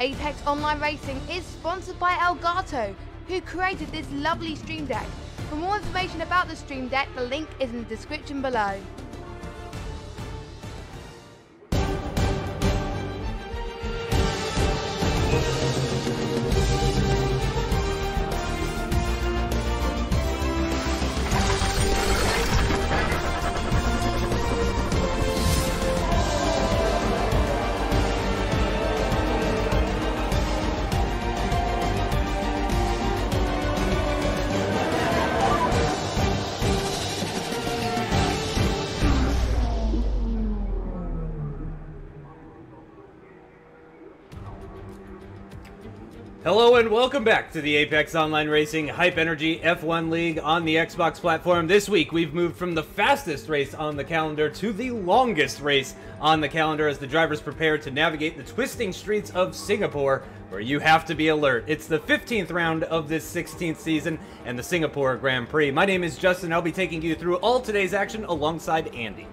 Apex Online Racing is sponsored by Elgato, who created this lovely stream deck. For more information about the stream deck, the link is in the description below. Hello and welcome back to the Apex Online Racing Hype Energy F1 League on the Xbox platform. This week we've moved from the fastest race on the calendar to the longest race on the calendar as the drivers prepare to navigate the twisting streets of Singapore, where you have to be alert. It's the 15th round of this 16th season and the Singapore Grand Prix. My name is Justin. I'll be taking you through all today's action alongside Andy.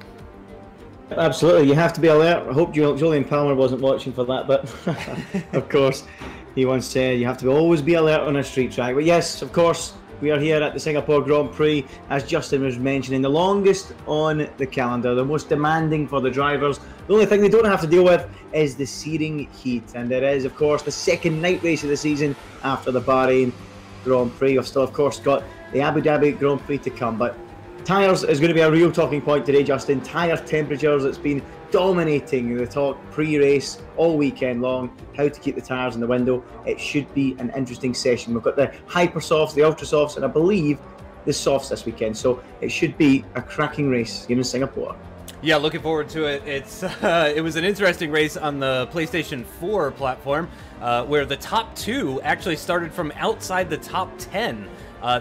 Absolutely, you have to be alert. I hope Julian Palmer wasn't watching for that, but of course. He once said you have to always be alert on a street track. But yes, of course, we are here at the Singapore Grand Prix, as Justin was mentioning, the longest on the calendar, the most demanding for the drivers. The only thing they don't have to deal with is the searing heat. And there is, of course, the second night race of the season after the Bahrain Grand Prix. We've still, of course, got the Abu Dhabi Grand Prix to come. But tyres is going to be a real talking point today, Justin. Tyre temperatures, it's been dominating the talk pre-race all weekend long. How to keep the tyres in the window. It should be an interesting session. We've got the hyper softs, the ultra softs, and I believe the softs this weekend. So it should be a cracking race here in Singapore. Yeah, looking forward to it. It was an interesting race on the PlayStation 4 platform, where the top two actually started from outside the top 10.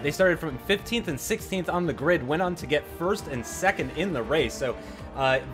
They started from 15th and 16th on the grid, went on to get first and second in the race. So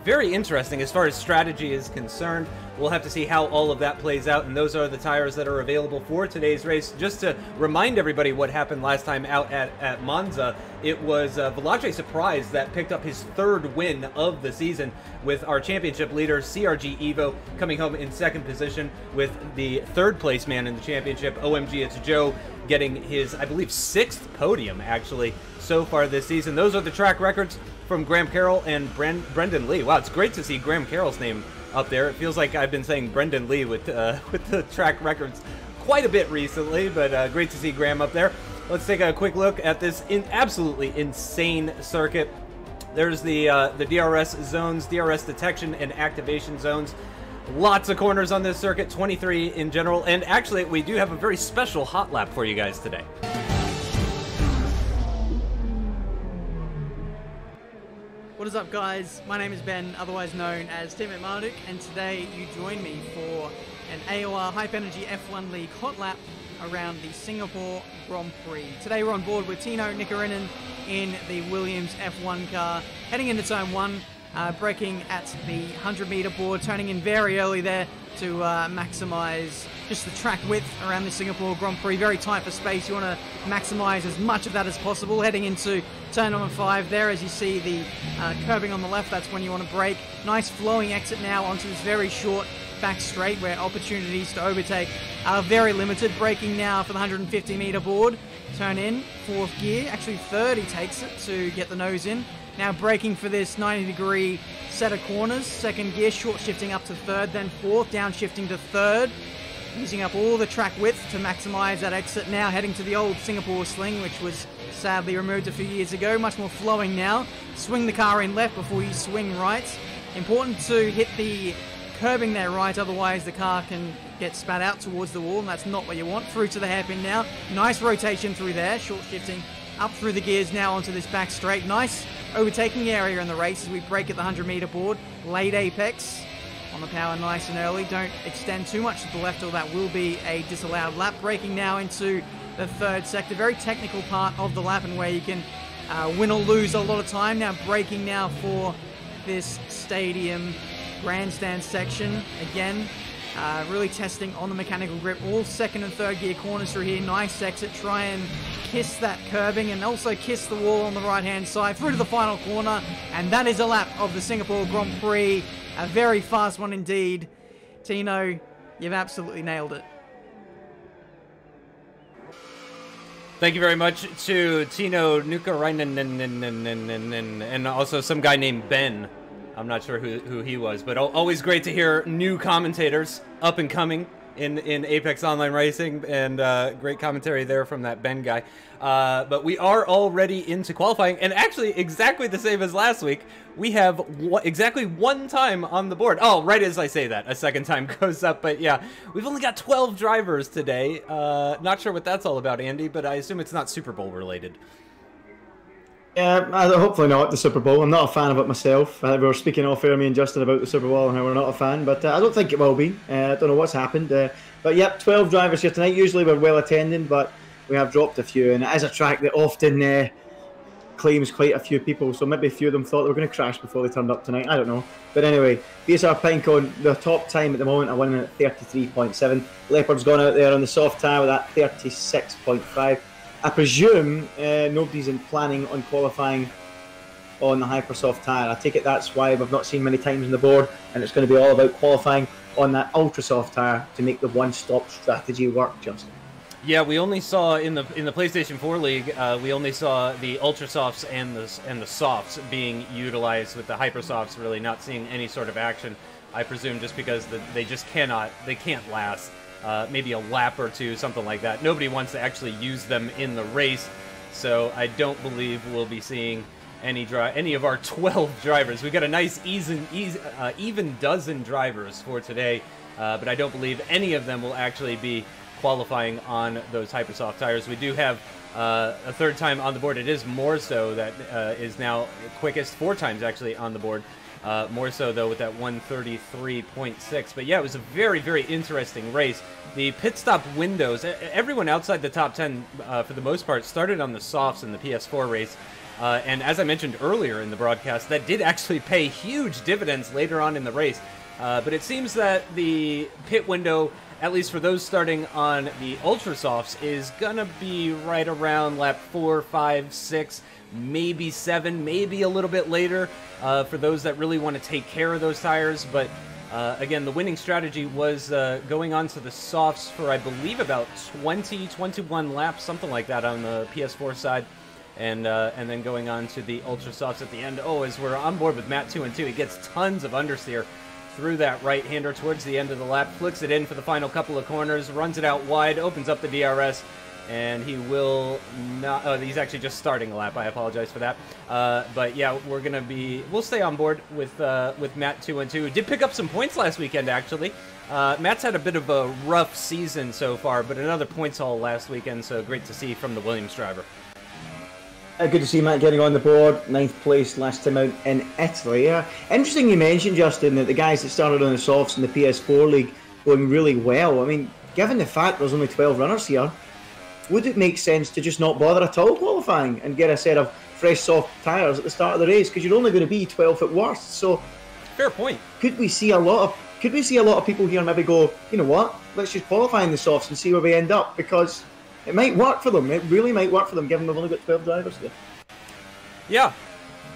very interesting as far as strategy is concerned. We'll have to see how all of that plays out, and those are the tires that are available for today's race. Just to remind everybody what happened last time out at Monza, it was Velace Surprise that picked up his third win of the season, with our championship leader, CRG Evo, coming home in second position, with the third place man in the championship, OMG It's Joe, getting his, I believe, 6th podium, actually, so far this season. Those are the track records from Graham Carroll and Brendan Lee. Wow, it's great to see Graham Carroll's name up there. It feels like I've been saying Brendan Lee with the track records quite a bit recently, but great to see Graham up there. Let's take a quick look at this absolutely insane circuit. There's the DRS zones, DRS detection and activation zones. Lots of corners on this circuit, 23 in general, and actually we do have a very special hot lap for you guys today. What is up, guys? My name is Ben, otherwise known as Teammate Marduk, and today you join me for an AOR Hype Energy F1 League hot lap around the Singapore Grand Prix. Today we're on board with Tino Nikarinen in the Williams F1 car, heading into turn 1, braking at the 100-meter board, turning in very early there to maximize just the track width around the Singapore Grand Prix. Very tight for space. You want to maximize as much of that as possible. Heading into turn number 5 there, as you see the curbing on the left, that's when you want to brake. Nice flowing exit now onto this very short back straight where opportunities to overtake are very limited. Braking now for the 150-meter board. Turn in, 4th gear, actually 3rd he takes it to get the nose in. Now braking for this 90-degree set of corners. 2nd gear, short shifting up to 3rd, then 4th, down shifting to 3rd. Using up all the track width to maximize that exit. Now heading to the old Singapore sling, which was sadly removed a few years ago. Much more flowing now. Swing the car in left before you swing right. Important to hit the curbing there right, otherwise the car can get spat out towards the wall, and that's not what you want. Through to the hairpin now. Nice rotation through there. Short shifting up through the gears now onto this back straight. Nice overtaking area in the race as we brake at the 100-meter board. Late apex on the power nice and early. Don't extend too much to the left or that will be a disallowed lap. Braking now into the 3rd sector. Very technical part of the lap and where you can win or lose a lot of time. Now braking now for this stadium grandstand section. Again, really testing on the mechanical grip. All 2nd and 3rd gear corners through here. Nice exit. Try and kiss that curbing and also kiss the wall on the right hand side. Through to the final corner, and that is a lap of the Singapore Grand Prix. A very fast one indeed. Tino You've absolutely nailed it. Thank you very much to Tino Nukarainen and also some guy named Ben. I'm not sure who he was, but always great to hear new commentators up and coming in Apex Online Racing, and great commentary there from that Ben guy. But we are already into qualifying, and actually exactly the same as last week. We have exactly one time on the board. Oh, right as I say that, a second time goes up. But yeah, we've only got 12 drivers today. Not sure what that's all about, Andy, but I assume it's not Super Bowl related. Yeah, hopefully not the Super Bowl. I'm not a fan of it myself. We were speaking off air, me and Justin, about the Super Bowl and how we're not a fan, but I don't think it will be. I don't know what's happened. But yep, 12 drivers here tonight. Usually we're well attended, but we have dropped a few, and it is a track that often claims quite a few people, so maybe a few of them thought they were going to crash before they turned up tonight. I don't know. But anyway, BSR Pinecone, the top time at the moment, are winning at 33.7. Leopard's gone out there on the soft tyre with that 36.5. I presume nobody's planning on qualifying on the Hypersoft tyre. I take it that's why we've not seen many times on the board, and it's going to be all about qualifying on that Ultrasoft tyre to make the one-stop strategy work, Justin. Yeah, we only saw in the PlayStation 4 League, we only saw the Ultrasofts and the Softs being utilized, with the Hypersofts really not seeing any sort of action. I presume just because they can't last. Maybe a lap or two, something like that. Nobody wants to actually use them in the race, so I don't believe we'll be seeing any of our 12 drivers. We've got a nice even dozen drivers for today, but I don't believe any of them will actually be qualifying on those Hypersoft tires. We do have a third time on the board. It is more so that is now quickest, 4 times actually on the board. More so, though, with that 133.6. But, yeah, it was a very, very interesting race. The pit stop windows, everyone outside the top 10, for the most part, started on the softs in the PS4 race. And as I mentioned earlier in the broadcast, that did actually pay huge dividends later on in the race. But it seems that the pit window, at least for those starting on the Ultrasofts, is going to be right around lap 4, 5, 6, maybe 7, maybe a little bit later for those that really want to take care of those tires. But again, the winning strategy was going on to the softs for, I believe, about 21 laps, something like that on the PS4 side. And then going on to the Ultrasofts at the end. Oh, as we're on board with Matt 2 and 2, he gets tons of understeer through that right-hander towards the end of the lap, flicks it in for the final couple of corners, runs it out wide, opens up the DRS, and he will not... Oh, he's actually just starting a lap. I apologize for that. But yeah, we'll stay on board with Matt 2 and 2. Did pick up some points last weekend, actually. Matt's had a bit of a rough season so far, but another points haul last weekend, so great to see from the Williams driver. Good to see Matt getting on the board, 9th place last time out in Italy. Interesting you mentioned, Justin, that the guys that started on the softs in the PS4 League going really well. I mean, given the fact there's only 12 runners here, would it make sense to just not bother at all qualifying and get a set of fresh soft tyres at the start of the race, because you're only going to be 12th at worst? So, fair point. Could we see a lot of people here maybe go, you know what, let's just qualify in the softs and see where we end up, because it might work for them. It really might work for them, given we've only got 12 drivers here. Yeah.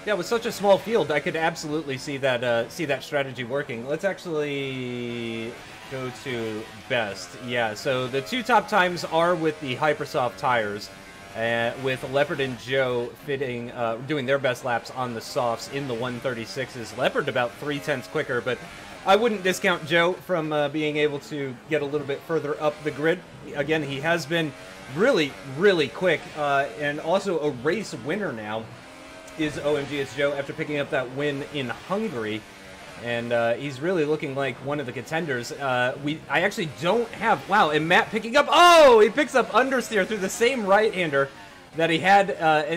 Yeah, with such a small field, I could absolutely see that strategy working. Let's actually go to best. Yeah, so the 2 top times are with the Hypersoft tires, with Leopard and Joe doing their best laps on the softs in the 136s. Leopard about 0.3 quicker, but I wouldn't discount Joe from being able to get a little bit further up the grid. Again, he has been really, really quick, and also a race winner now is OMG It's Joe after picking up that win in Hungary, and he's really looking like one of the contenders. I actually don't have... Wow, and Matt picking up... Oh, he picks up understeer through the same right-hander that he had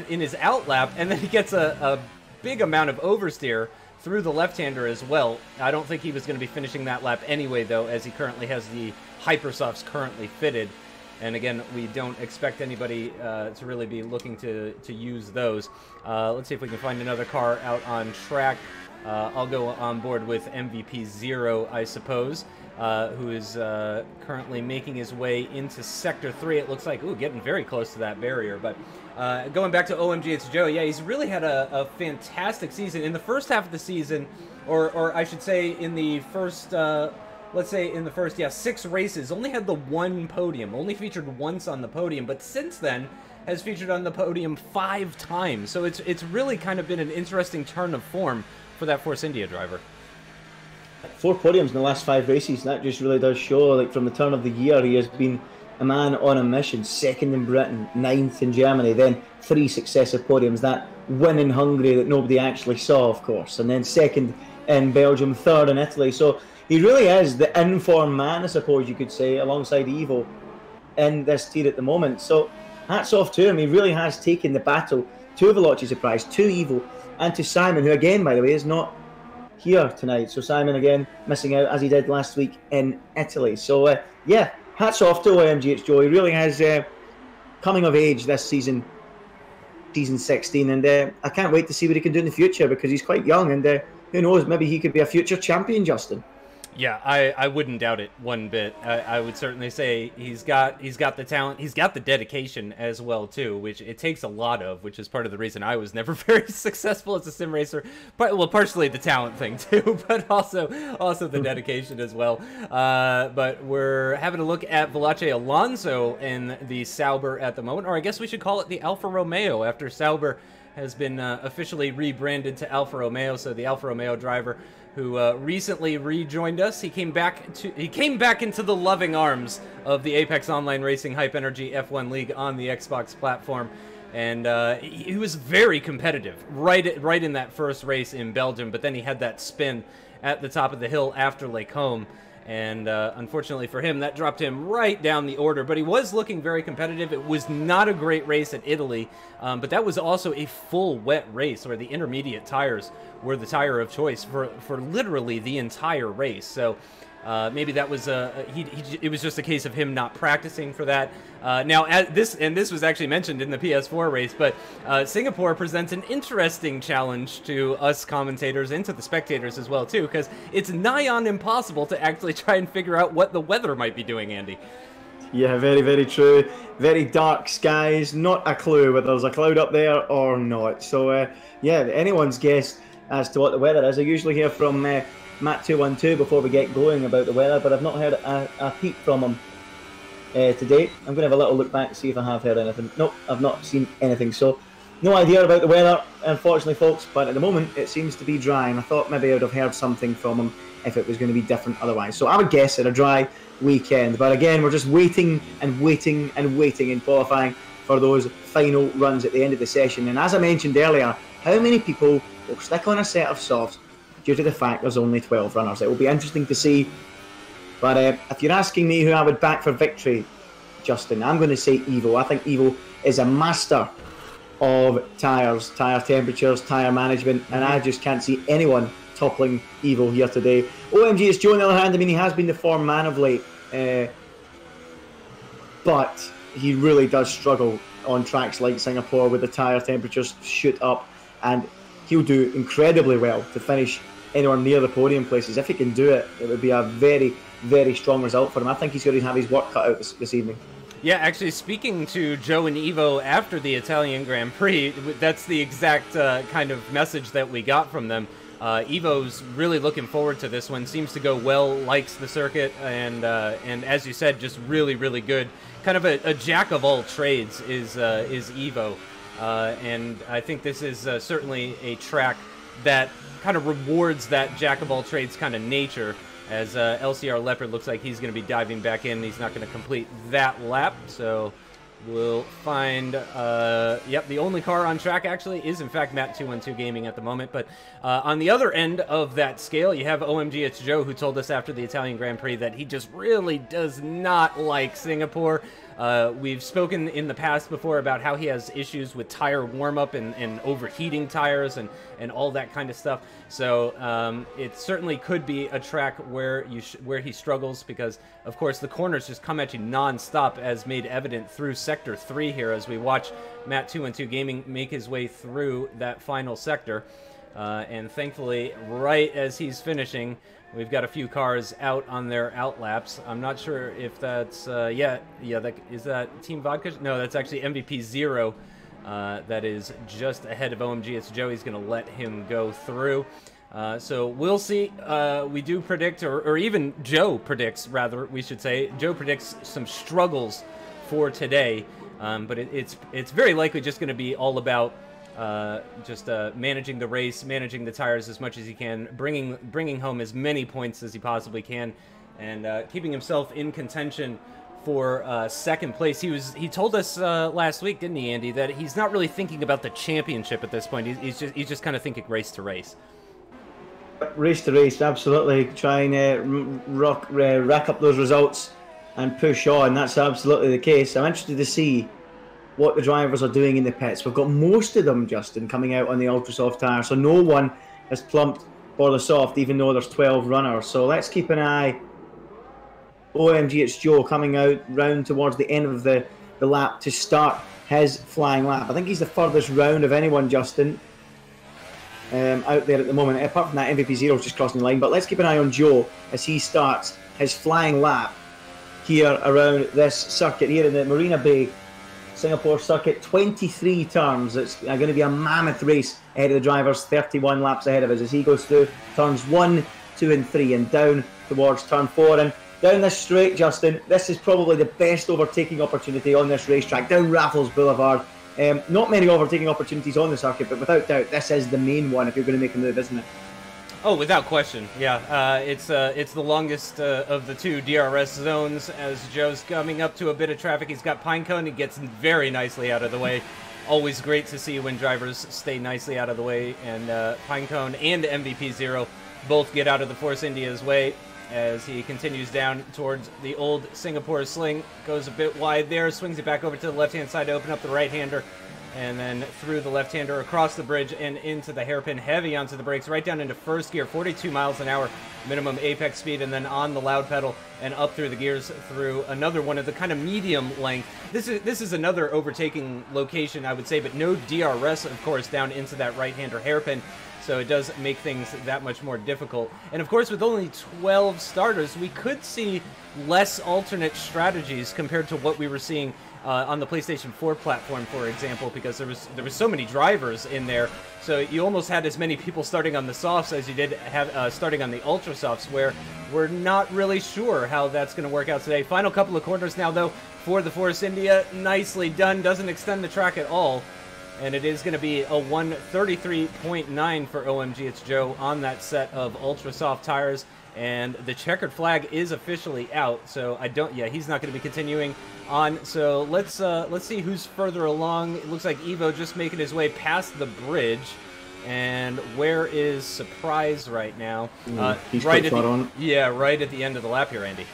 in his out lap, and then he gets a big amount of oversteer through the left-hander as well. I don't think he was going to be finishing that lap anyway, though, as he currently has the Hypersofts currently fitted. And again, we don't expect anybody to really be looking to use those. Let's see if we can find another car out on track. I'll go on board with MVP 0, I suppose, who is currently making his way into Sector 3. It looks like, ooh, getting very close to that barrier. But going back to OMG It's Joe, yeah, he's really had a fantastic season. In the first half of the season, or I should say in the first let's say in the first, 6 races, only had the 1 podium, only featured once on the podium, but since then has featured on the podium 5 times. So it's really kind of been an interesting turn of form for that Force India driver. 4 podiums in the last 5 races. That just really does show, like, from the turn of the year, he has been a man on a mission. 2nd in Britain, 9th in Germany, then 3 successive podiums. That win in Hungary that nobody actually saw, of course, and then 2nd in Belgium, 3rd in Italy. So he really is the informed man, I suppose you could say, alongside Ivo in this tier at the moment. So hats off to him. He really has taken the battle to Veloce's surprise, to Ivo, and to Simon, who again, by the way, is not here tonight. So Simon again missing out, as he did last week in Italy. So yeah, hats off to OMGH Joe. He really has coming of age this season 16, and I can't wait to see what he can do in the future, because he's quite young, and who knows, maybe he could be a future champion, Justin. Yeah, I wouldn't doubt it one bit. I would certainly say he's got the talent, he's got the dedication as well too, which it takes a lot of, which is part of the reason I was never very successful as a sim racer. But well, partially the talent thing too, but also the dedication as well. But we're having a look at Veloce Alonso in the Sauber at the moment, or I guess we should call it the Alfa Romeo, after Sauber has been officially rebranded to Alfa Romeo. So the Alfa Romeo driver who recently rejoined us. He came back into the loving arms of the Apex Online Racing Hype Energy F1 League on the Xbox platform, and he was very competitive right in that first race in Belgium. But then he had that spin at the top of the hill after Lake Home, and unfortunately for him, that dropped him right down the order. But he was looking very competitive. It was not a great race at Italy, but that was also a full wet race where the intermediate tires were the tire of choice for literally the entire race. So maybe that was it was just a case of him not practicing for that. Now, this was actually mentioned in the PS4 race, but Singapore presents an interesting challenge to us commentators and to the spectators as well too, because it's nigh on impossible to actually try and figure out what the weather might be doing, Andy. Yeah, very, very true. Very dark skies, not a clue whether there's a cloud up there or not. So yeah, anyone's guess as to what the weather is. I usually hear from Matt212 before we get going about the weather, but I've not heard a peep from him today. I'm going to have a little look back to see if I have heard anything. Nope, I've not seen anything. So no idea about the weather, unfortunately, folks, but at the moment it seems to be dry, and I thought maybe I would have heard something from him if it was going to be different otherwise. So I would guess at a dry weekend, but again, we're just waiting and waiting and waiting in qualifying for those final runs at the end of the session. And as I mentioned earlier, how many people will stick on a set of softs due to the fact there's only 12 runners? It will be interesting to see. But if you're asking me who I would back for victory, Justin, I'm going to say Evo. I think Evo is a master of tyres, tyre temperatures, tyre management, and I just can't see anyone toppling Evo here today. OMG, it's Joe on the other hand. I mean, he has been the form man of late, but he really does struggle on tracks like Singapore where the tyre temperatures shoot up, and he'll do incredibly well to finish anywhere near the podium places. If he can do it, it would be a very, very strong result for him. I think he's going to have his work cut out this evening. Yeah, actually, speaking to Joe and Evo after the Italian Grand Prix, that's the exact kind of message that we got from them. Evo's really looking forward to this one. Seems to go well, likes the circuit, and as you said, just really, really good. Kind of a jack of all trades is Evo, and I think this is certainly a track that kind of rewards that jack of all trades kind of nature. As LCR Leopard looks like he's going to be diving back in. He's not going to complete that lap, so we'll find, yep, the only car on track actually is in fact Matt212 Gaming at the moment. But on the other end of that scale, you have OMG It's Joe, who told us after the Italian Grand Prix that he just really does not like Singapore. We've spoken in the past before about how he has issues with tire warm-up and overheating tires and all that kind of stuff. So it certainly could be a track where he struggles, because of course the corners just come at you non-stop, as made evident through Sector 3 here as we watch Matt212 Gaming make his way through that final sector. And thankfully, right as he's finishing, we've got a few cars out on their out laps. I'm not sure if that's, is that Team Vodka? No, that's actually MVP 0. That is just ahead of OMG. It's Joey's going to let him go through. So we'll see. We do predict, or even Joe predicts, rather, we should say. Joe predicts some struggles for today, but it's very likely just going to be all about just managing the race, managing the tires as much as he can, bringing home as many points as he possibly can, and keeping himself in contention for second place. He told us last week, didn't he, Andy, that he's not really thinking about the championship at this point. He's just kind of thinking race to race. Race to race, absolutely. Try and rack up those results and push on. That's absolutely the case. I'm interested to see what the drivers are doing in the pits. We've got most of them, Justin, coming out on the ultra soft tyre, so no one has plumped for the soft, even though there's 12 runners. So let's keep an eye. OMG, it's Joe coming out round towards the end of the lap to start his flying lap. I think he's the furthest round of anyone, Justin, out there at the moment. Apart from that, MVP Zero's just crossing the line. But let's keep an eye on Joe as he starts his flying lap here around this circuit here in the Marina Bay Singapore circuit. 23 turns. It's going to be a mammoth race ahead of the drivers. 31 laps ahead of us as he goes through turns 1, 2 and 3 and down towards turn 4. And down this straight, Justin, this is probably the best overtaking opportunity on this racetrack, down Raffles Boulevard. Not many overtaking opportunities on the circuit, but without doubt, this is the main one if you're going to make a move, isn't it? Oh, without question, yeah. It's the longest of the two DRS zones. As Joe's coming up to a bit of traffic, he's got Pinecone. He gets very nicely out of the way. Always great to see when drivers stay nicely out of the way. And Pinecone and MVP Zero both get out of the Force India's way as he continues down towards the old Singapore sling. Goes a bit wide there, swings it back over to the left-hand side to open up the right-hander, and then through the left-hander across the bridge and into the hairpin, heavy onto the brakes, right down into first gear, 42 miles an hour minimum apex speed, and then on the loud pedal and up through the gears through another one of the kind of medium length. This is another overtaking location, I would say, but no DRS, of course, down into that right-hander hairpin. So it does make things that much more difficult. And of course, with only 12 starters, we could see less alternate strategies compared to what we were seeing on the PlayStation 4 platform, for example, because there was so many drivers in there. So you almost had as many people starting on the softs as you did have starting on the ultra softs, where we're not really sure how that's going to work out today. Final couple of corners now, though, for the Force India. Nicely done. Doesn't extend the track at all. And it is going to be a 1:33.9 for OMG. It's Joe on that set of ultra soft tires, and the checkered flag is officially out. So he's not going to be continuing on. So let's see who's further along. It looks like Evo just making his way past the bridge. And where is Surprise right now? He's right at the, right at the end of the lap here, Andy.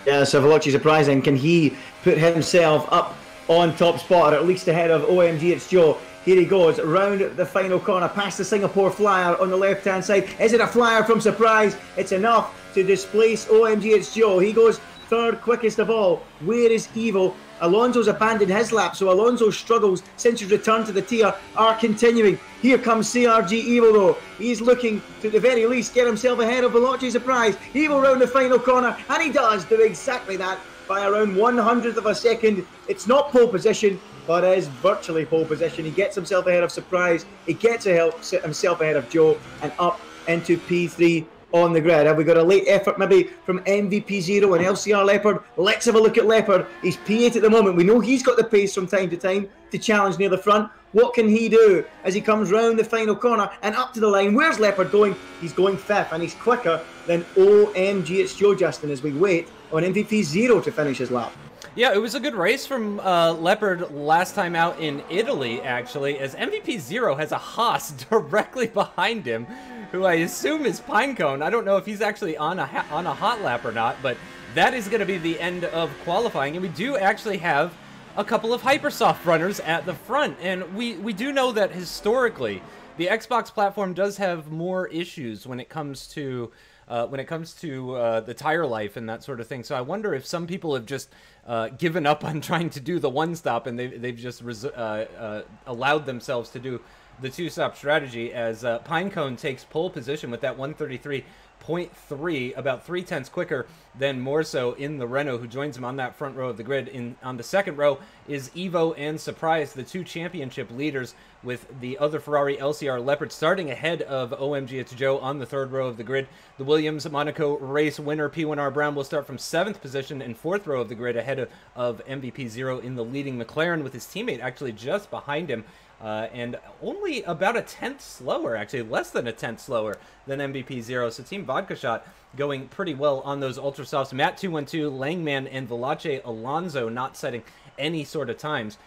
Yeah, so Veloci surprising. Can he put himself up on top spot, or at least ahead of OMG, it's Joe? Here he goes, round the final corner, past the Singapore Flyer on the left-hand side. Is it a flyer from Surprise? It's enough to displace OMG, it's Joe. He goes third quickest of all. Where is Evo? Alonso's abandoned his lap, so Alonso's struggles since his return to the tier are continuing. Here comes CRG Evo though. He's looking to, at the very least, get himself ahead of Veloci Surprise. Evo round the final corner, and he does do exactly that by around 100th of a second. It's not pole position, but it is virtually pole position. He gets himself ahead of Surprise. He gets himself ahead of Joe and up into P3 on the grid. Have we got a late effort maybe from MVP Zero and LCR Leopard? Let's have a look at Leopard. He's P8 at the moment. We know he's got the pace from time to time to challenge near the front. What can he do as he comes round the final corner and up to the line? Where's Leopard going? He's going fifth, and he's quicker than OMG, it's Joe, Justin, as we wait on MVP Zero to finish his lap. Yeah, it was a good race from Leopard last time out in Italy, actually, as MVP Zero has a Haas directly behind him, who I assume is Pinecone. I don't know if he's actually on a hot lap or not, but that is going to be the end of qualifying, and we do actually have a couple of Hypersoft runners at the front, and we do know that historically the Xbox platform does have more issues when it comes to the tire life and that sort of thing. So I wonder if some people have just given up on trying to do the one-stop, and they've just allowed themselves to do the two-stop strategy, as Pinecone takes pole position with that 0.3, about 0.3 quicker than Morso in the Renault, who joins him on that front row of the grid. On the second row is Evo and Surprise, the 2 championship leaders, with the other Ferrari LCR Leopard starting ahead of OMG It's Joe on the third row of the grid. The Williams Monaco race winner P1R Brown will start from 7th position and 4th row of the grid ahead of MVP Zero in the leading McLaren, with his teammate actually just behind him. And only about a 10th slower, actually less than a 10th slower than MVP Zero. So Team Vodka Shot going pretty well on those ultra softs. Matt 212, Langman, and Velace Alonso not setting any sort of times.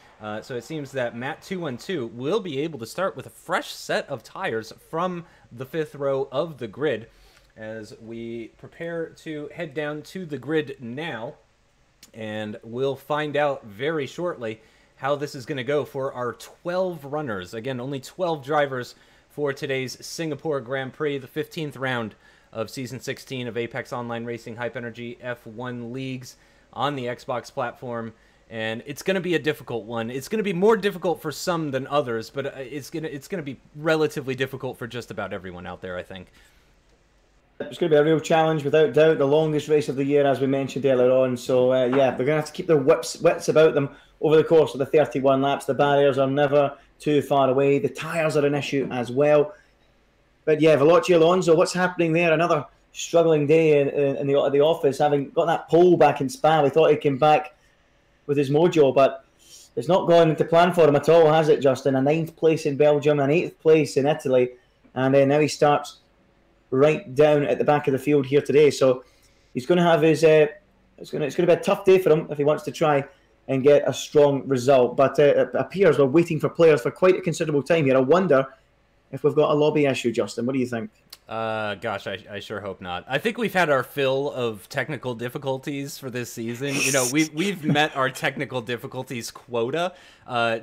So it seems that Matt 212 will be able to start with a fresh set of tires from the 5th row of the grid as we prepare to head down to the grid now. And we'll find out very shortly how this is going to go for our 12 runners. Again, only 12 drivers for today's Singapore Grand Prix, the 15th round of Season 16 of Apex Online Racing Hype Energy F1 Leagues on the Xbox platform. And it's going to be a difficult one. It's going to be more difficult for some than others, but it's going to be relatively difficult for just about everyone out there, I think. It's going to be a real challenge, without doubt. The longest race of the year, as we mentioned earlier on. So, yeah, they're going to have to keep their wits about them over the course of the 31 laps. The barriers are never too far away. The tyres are an issue as well. But, yeah, Velace Alonso, what's happening there? Another struggling day in the office, having got that pole back in Spa. We thought he'd come back with his mojo, but it's not going to plan for him at all, has it, Justin? A 9th place in Belgium, an 8th place in Italy, and then now he starts right down at the back of the field here today. So he's going to have his it's going to be a tough day for him if he wants to try and get a strong result. But it appears we're waiting for players for quite a considerable time here. I wonder if we've got a lobby issue, Justin. What do you think? Gosh, I sure hope not. I think we've had our fill of technical difficulties for this season. You know, we've met our technical difficulties quota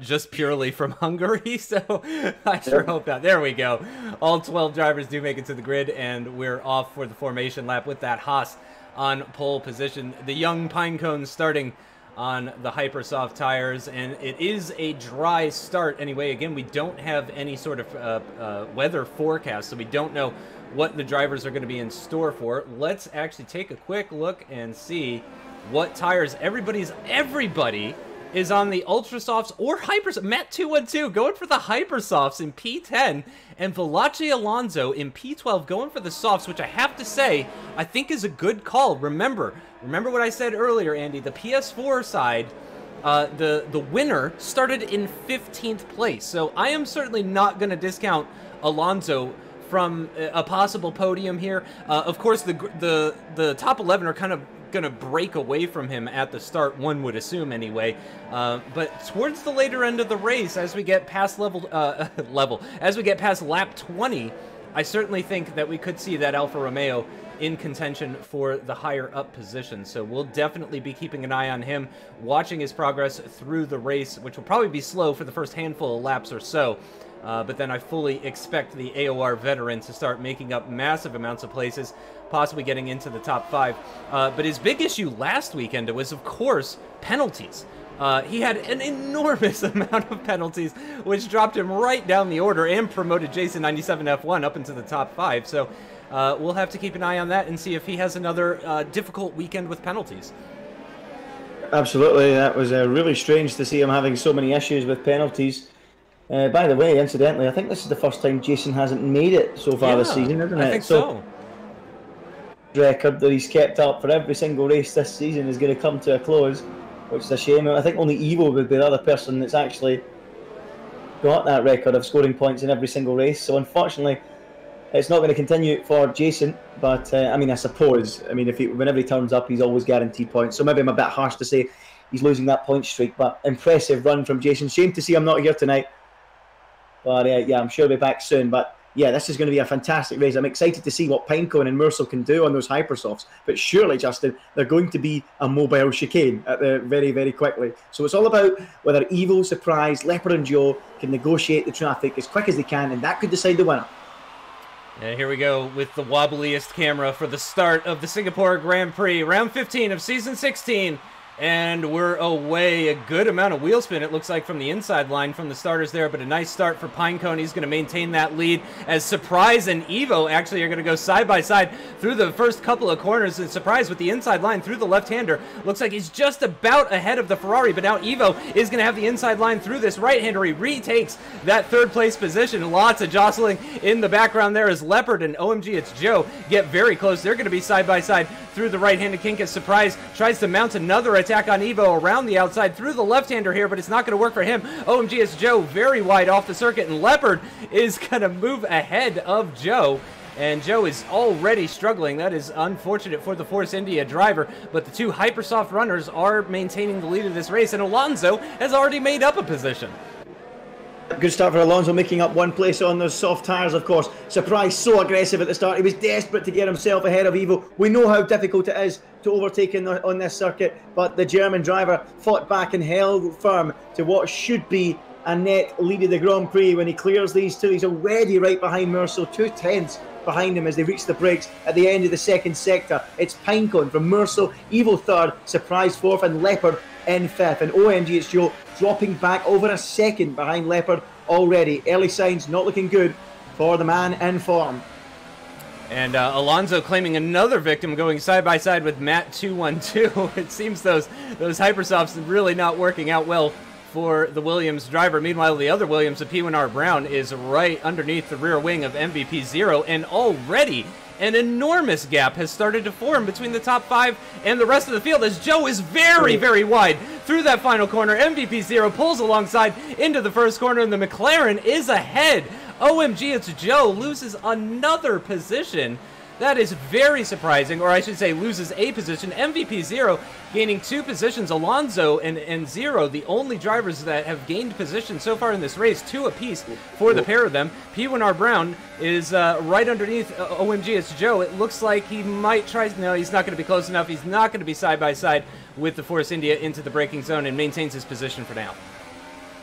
just purely from Hungary. So I sure hope that. There we go. All 12 drivers do make it to the grid, and we're off for the formation lap with that Haas on pole position. The young Pinecone starting on the Hypersoft tires, and it is a dry start anyway. Again, we don't have any sort of weather forecast, so we don't know what the drivers are going to be in store for. Let's actually take a quick look and see what tires everybody is on the Ultra Softs or Hypersofts. Matt 212 going for the Hypersofts in P10, and Velace Alonso in P12 going for the softs, which I have to say I think is a good call. Remember what I said earlier, Andy. The PS4 side, the winner started in 15th place, so I am certainly not going to discount Alonso from a possible podium here. Of course, the top 11 are kind of going to break away from him at the start, one would assume anyway. But towards the later end of the race, as we get past as we get past lap 20, I certainly think that we could see that Alfa Romeo in contention for the higher up position. So we'll definitely be keeping an eye on him, watching his progress through the race, which will probably be slow for the first handful of laps or so. But then I fully expect the AOR veteran to start making up massive amounts of places, possibly getting into the top 5. But his big issue last weekend was, of course, penalties. He had an enormous amount of penalties, which dropped him right down the order and promoted Jason97F1 up into the top 5. So we'll have to keep an eye on that and see if he has another difficult weekend with penalties. Absolutely. That was really strange to see him having so many issues with penalties. By the way, incidentally, I think this is the first time Jason hasn't made it so far this season, isn't it? I think so. Record that he's kept up for every single race this season is going to come to a close, which is a shame. I think only Evo would be the other person that's actually got that record of scoring points in every single race. So unfortunately, it's not going to continue for Jason. But I mean, I suppose, whenever he turns up, he's always guaranteed points. So maybe I'm a bit harsh to say he's losing that point streak. But impressive run from Jason. Shame to see I'm not here tonight. But yeah, I'm sure he'll be back soon. But yeah, this is going to be a fantastic race. I'm excited to see what Pinecone and Mercer can do on those Hypersofts. But surely, Justin, they're going to be a mobile chicane at the very, very quickly. So it's all about whether Evo, Surprise, Leopard and Joe can negotiate the traffic as quick as they can, and that could decide the winner. And here we go with the wobbliest camera for the start of the Singapore Grand Prix. Round 15 of Season 16 And we're away. A good amount of wheel spin, it looks like, from the inside line from the starters there, but a nice start for Pinecone. He's going to maintain that lead as Surprise and Evo actually are going to go side by side through the first couple of corners. And Surprise with the inside line through the left-hander. Looks like he's just about ahead of the Ferrari, but now Evo is going to have the inside line through this right-hander. He retakes that third-place position. Lots of jostling in the background there as Leopard and OMG It's Joe get very close. They're going to be side by side through the right-handed kink as Surprise tries to mount another attack on Evo around the outside through the left-hander here, but it's not going to work for him. OMG It's Joe very wide off the circuit, and Leopard is going to move ahead of Joe. And Joe is already struggling. That is unfortunate for the Force India driver, but the two Hypersoft runners are maintaining the lead of this race, and Alonso has already made up a position. Good start for Alonso, making up one place on those soft tyres, of course. Surprise, so aggressive at the start. He was desperate to get himself ahead of Evo. We know how difficult it is to overtake on this circuit, but the German driver fought back and held firm to what should be a net lead of the Grand Prix. When he clears these two, he's already right behind Merceau, 2/10 behind him as they reach the brakes at the end of the second sector. It's Pinecone from Merceau, Evo third, Surprise fourth, and Leopard in fifth. And OMG It's Joe dropping back over a second behind Leopard already. Early signs not looking good for the man in form. And Alonso claiming another victim, going side by side with Matt 212. It seems those Hypersofts really not working out well for the Williams driver. Meanwhile, the other Williams, the P1R Brown, is right underneath the rear wing of MVP Zero, and already an enormous gap has started to form between the top five and the rest of the field as Joe is very, very wide through that final corner. MVP Zero pulls alongside into the first corner, and the McLaren is ahead. OMG It's Joe loses another position. That is very surprising, or I should say loses a position. MVP Zero gaining 2 positions. Alonso and Zero, the only drivers that have gained position so far in this race, 2 apiece for the pair of them. P1R Brown is right underneath OMG It's Joe. It looks like he might try, no, he's not going to be close enough. He's not going to be side by side with the Force India into the braking zone and maintains his position for now.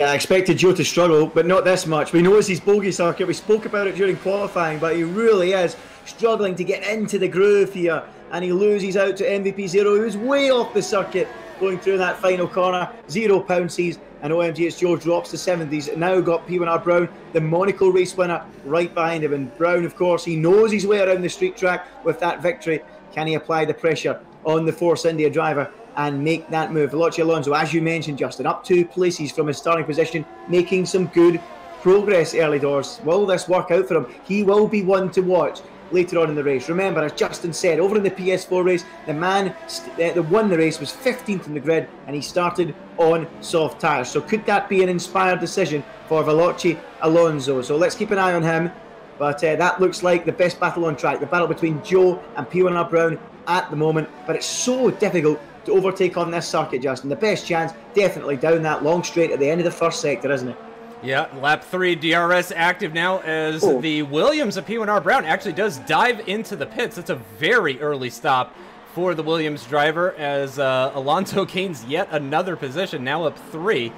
Yeah, I expected Joe to struggle, but not this much. We know it's his bogey circuit. We spoke about it during qualifying, but he really is struggling to get into the groove here, and he loses out to MVP Zero, who's way off the circuit going through that final corner. Zero pounces, and OMG It's Joe drops to 7th. He's now got P1R Brown, the Monaco race winner, right behind him. And Brown, of course, he knows his way around the street track with that victory. Can he apply the pressure on the Force India driver and make that move? Veloci Alonso, as you mentioned, Justin, up 2 places from his starting position, making some good progress early doors. Will this work out for him? He will be one to watch later on in the race. Remember, as Justin said, over in the PS4 race, the man that won the race was 15th in the grid, and he started on soft tyres. So could that be an inspired decision for Veloci Alonso? So let's keep an eye on him. But that looks like the best battle on track, the battle between Joe and P1R Brown at the moment. But it's so difficult to overtake on this circuit, Justin. The best chance definitely down that long straight at the end of the first sector, isn't it? Yeah, lap 3 DRS active now as the Williams of P1R Brown actually does dive into the pits. It's a very early stop for the Williams driver as Alonso gains yet another position, now up 3.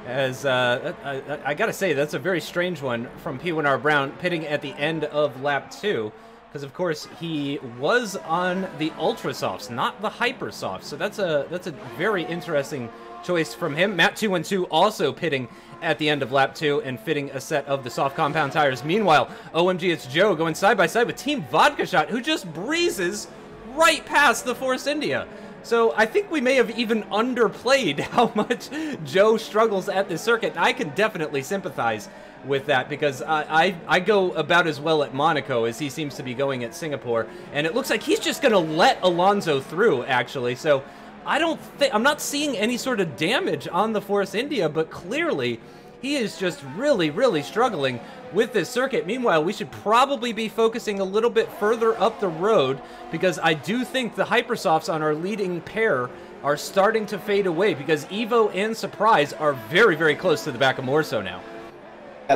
As I gotta say, that's a very strange one from P1R Brown, pitting at the end of lap 2. Because of course he was on the Ultra Softs, not the Hyper Softs. So that's a very interesting choice from him. Matt 212 also pitting at the end of lap 2 and fitting a set of the soft compound tires. Meanwhile, OMG It's Joe going side by side with Team Vodka Shot, who just breezes right past the Force India. So I think we may have even underplayed how much Joe struggles at this circuit. I can definitely sympathize with that because I go about as well at Monaco as he seems to be going at Singapore, and it looks like he's just going to let Alonso through, actually. So I'm not seeing any sort of damage on the Force India, but clearly he is just really, really struggling with this circuit. Meanwhile, we should probably be focusing a little bit further up the road because I do think the Hypersofts on our leading pair are starting to fade away because Evo and Surprise are very, very close to the back of Morso now.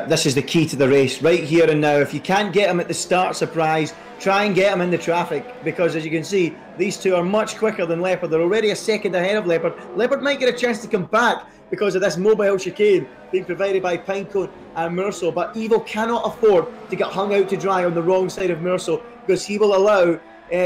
This is the key to the race, right here and now. If you can't get him at the start, Surprise, try and get him in the traffic, because as you can see, these two are much quicker than Leopard. They're already a second ahead of Leopard. Leopard might get a chance to come back because of this mobile chicane being provided by Pinecone and Merceau, but Evo cannot afford to get hung out to dry on the wrong side of Merceau because he will allow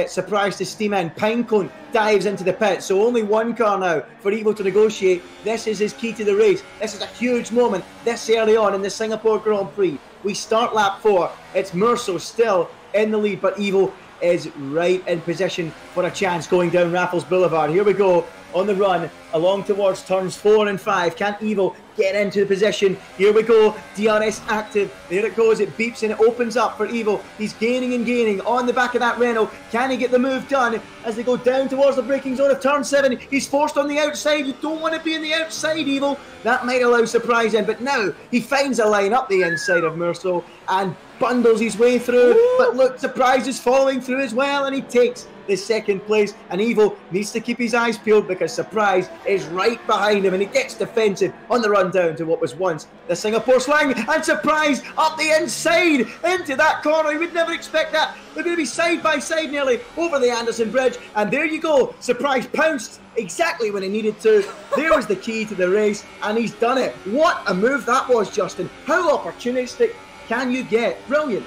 Surprise to steam in. Pinecone dives into the pit. So only one car now for Evo to negotiate. This is his key to the race. This is a huge moment this early on in the Singapore Grand Prix. We start lap 4. It's Merso still in the lead, but Evo is right in position for a chance going down Raffles Boulevard. Here we go on the run along towards turns 4 and 5. Can Evo get into the position? Here we go. DRS active. There it goes. It beeps and it opens up for Evo. He's gaining and gaining on the back of that Renault. Can he get the move done as they go down towards the braking zone of turn 7? He's forced on the outside. You don't want to be on the outside, Evo. That might allow surprise in, but now he finds a line up the inside of Merso and bundles his way through. Ooh. But look, Surprise is following through as well, and he takes the second place. And Evo needs to keep his eyes peeled because Surprise is right behind him, and he gets defensive on the run down to what was once the Singapore Slang. And Surprise up the inside into that corner. You would never expect that. They're going to be side by side nearly over the Anderson Bridge, and there you go. Surprise pounced exactly when he needed to. There was the key to the race, and he's done it. What a move that was, Justin. How opportunistic can you get? Brilliant.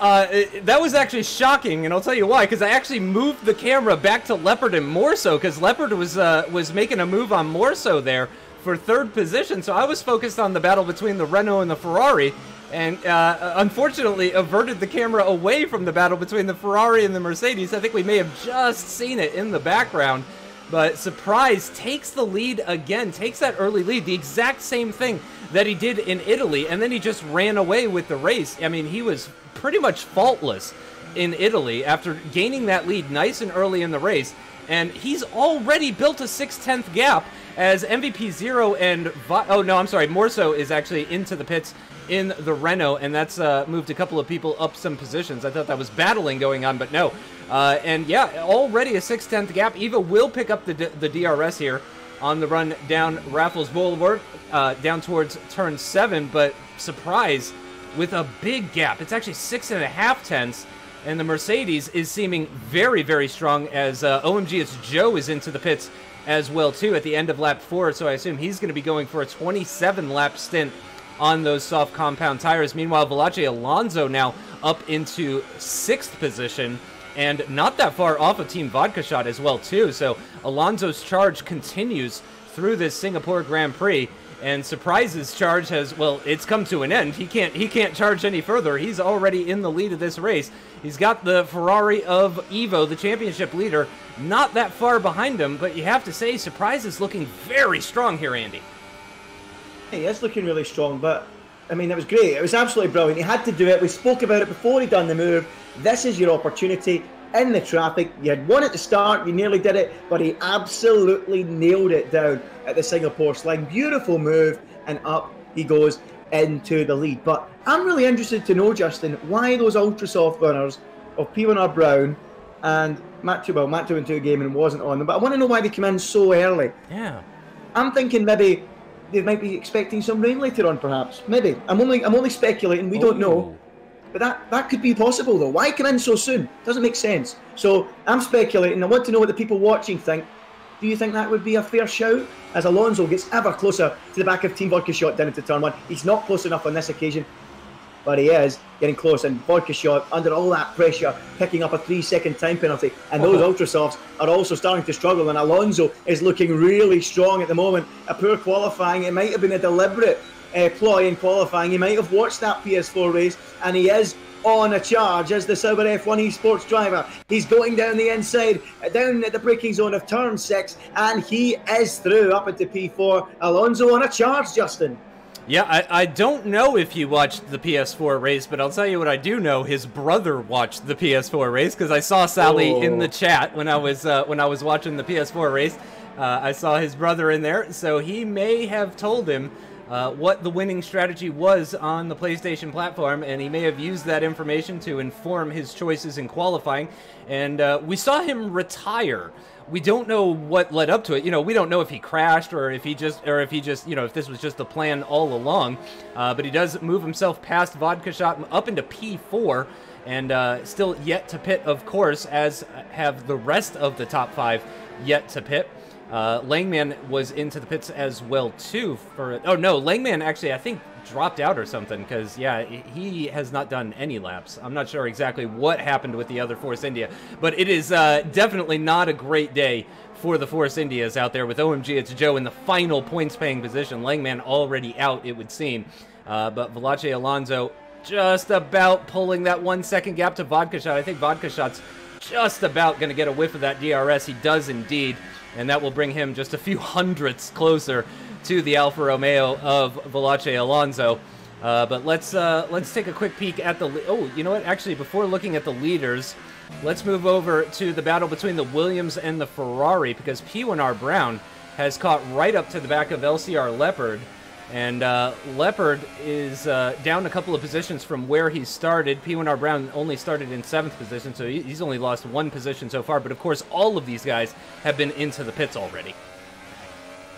That was actually shocking, and I'll tell you why. Because I actually moved the camera back to Leopard and Morso, because Leopard was making a move on Morso there for third position. So I was focused on the battle between the Renault and the Ferrari, and unfortunately averted the camera away from the battle between the Ferrari and the Mercedes. I think we may have just seen it in the background. But Surprise takes the lead again, takes that early lead, the exact same thing that he did in Italy, and then he just ran away with the race. I mean, he was pretty much faultless in Italy after gaining that lead nice and early in the race, and he's already built a 6/10 gap as MVP Zero and Morso is actually into the pits in the Renault, and that's moved a couple of people up some positions. I thought that was battling going on, but no. And yeah, already a 6/10 gap. Evo will pick up the DRS here on the run down Raffles Boulevard, down towards turn 7, but Surprise with a big gap. It's actually 6.5 tenths, and the Mercedes is seeming very, very strong as OMG It's Joe is into the pits as well too at the end of lap 4, so I assume he's going to be going for a 27 lap stint on those soft compound tires. Meanwhile, Valache Alonso now up into 6th position, and not that far off of Team Vodka Shot as well too. So Alonso's charge continues through this Singapore Grand Prix, and Surprise's charge has, well, it's come to an end. He can't charge any further. He's already in the lead of this race. He's got the Ferrari of Evo, the championship leader, not that far behind him, but you have to say Surprise is looking very strong here, Andy. He is looking really strong, but I mean, it was great. It was absolutely brilliant. He had to do it. We spoke about it before he done the move. This is your opportunity in the traffic. You had won at the start, you nearly did it, but he absolutely nailed it down at the Singapore Sling. Beautiful move, and up he goes into the lead. But I'm really interested to know, Justin, why those ultra soft runners of P1R Brown and Matt 2 Gaming wasn't on them, but I want to know why they come in so early. Yeah. I'm thinking maybe they might be expecting some rain later on, perhaps. Maybe. I'm only speculating. We don't know. But that could be possible, though. Why come in so soon? Doesn't make sense. So I'm speculating. I want to know what the people watching think. Do you think that would be a fair shout? As Alonso gets ever closer to the back of Team Vodka Shot down into turn 1. He's not close enough on this occasion, but he is getting close. And Vodka Shot, under all that pressure, picking up a 3-second time penalty. And those Ultrasofts are also starting to struggle. And Alonso is looking really strong at the moment. A poor qualifying. It might have been a deliberate ploy in qualifying. He might have watched that PS4 race, and he is on a charge as the Sauber F1 Esports driver. He's going down the inside, down at the braking zone of turn 6, and he is through up into P4. Alonso on a charge, Justin. Yeah, I don't know if you watched the PS4 race, but I'll tell you what I do know. His brother watched the PS4 race, because I saw Sally in the chat when I was watching the PS4 race. I saw his brother in there, so he may have told him what the winning strategy was on the PlayStation platform, and he may have used that information to inform his choices in qualifying. And we saw him retire. We don't know what led up to it. You know, we don't know if he crashed or if he just, you know, if this was just the plan all along. But he does move himself past Vodka Shot up into P4, and still yet to pit, of course, as have the rest of the top 5 yet to pit. Langman was into the pits as well too. Oh no, Langman actually I think dropped out or something, because yeah, he has not done any laps. I'm not sure exactly what happened with the other Force India, but it is definitely not a great day for the Force Indias out there with OMG It's Joe in the final points paying position. Langman already out, it would seem, but Valache Alonso just about pulling that 1 second gap to Vodka Shot. I think Vodka Shot's just about going to get a whiff of that DRS. He does indeed, and that will bring him just a few hundredths closer to the Alfa Romeo of Valache Alonso. But let's take a quick peek at the... Oh, you know what? Actually, before looking at the leaders, let's move over to the battle between the Williams and the Ferrari, because P1R Brown has caught right up to the back of LCR Leopard. And Leopard is down a couple of positions from where he started. P1R Brown only started in 7th position, so he's only lost 1 position so far. But of course, all of these guys have been into the pits already.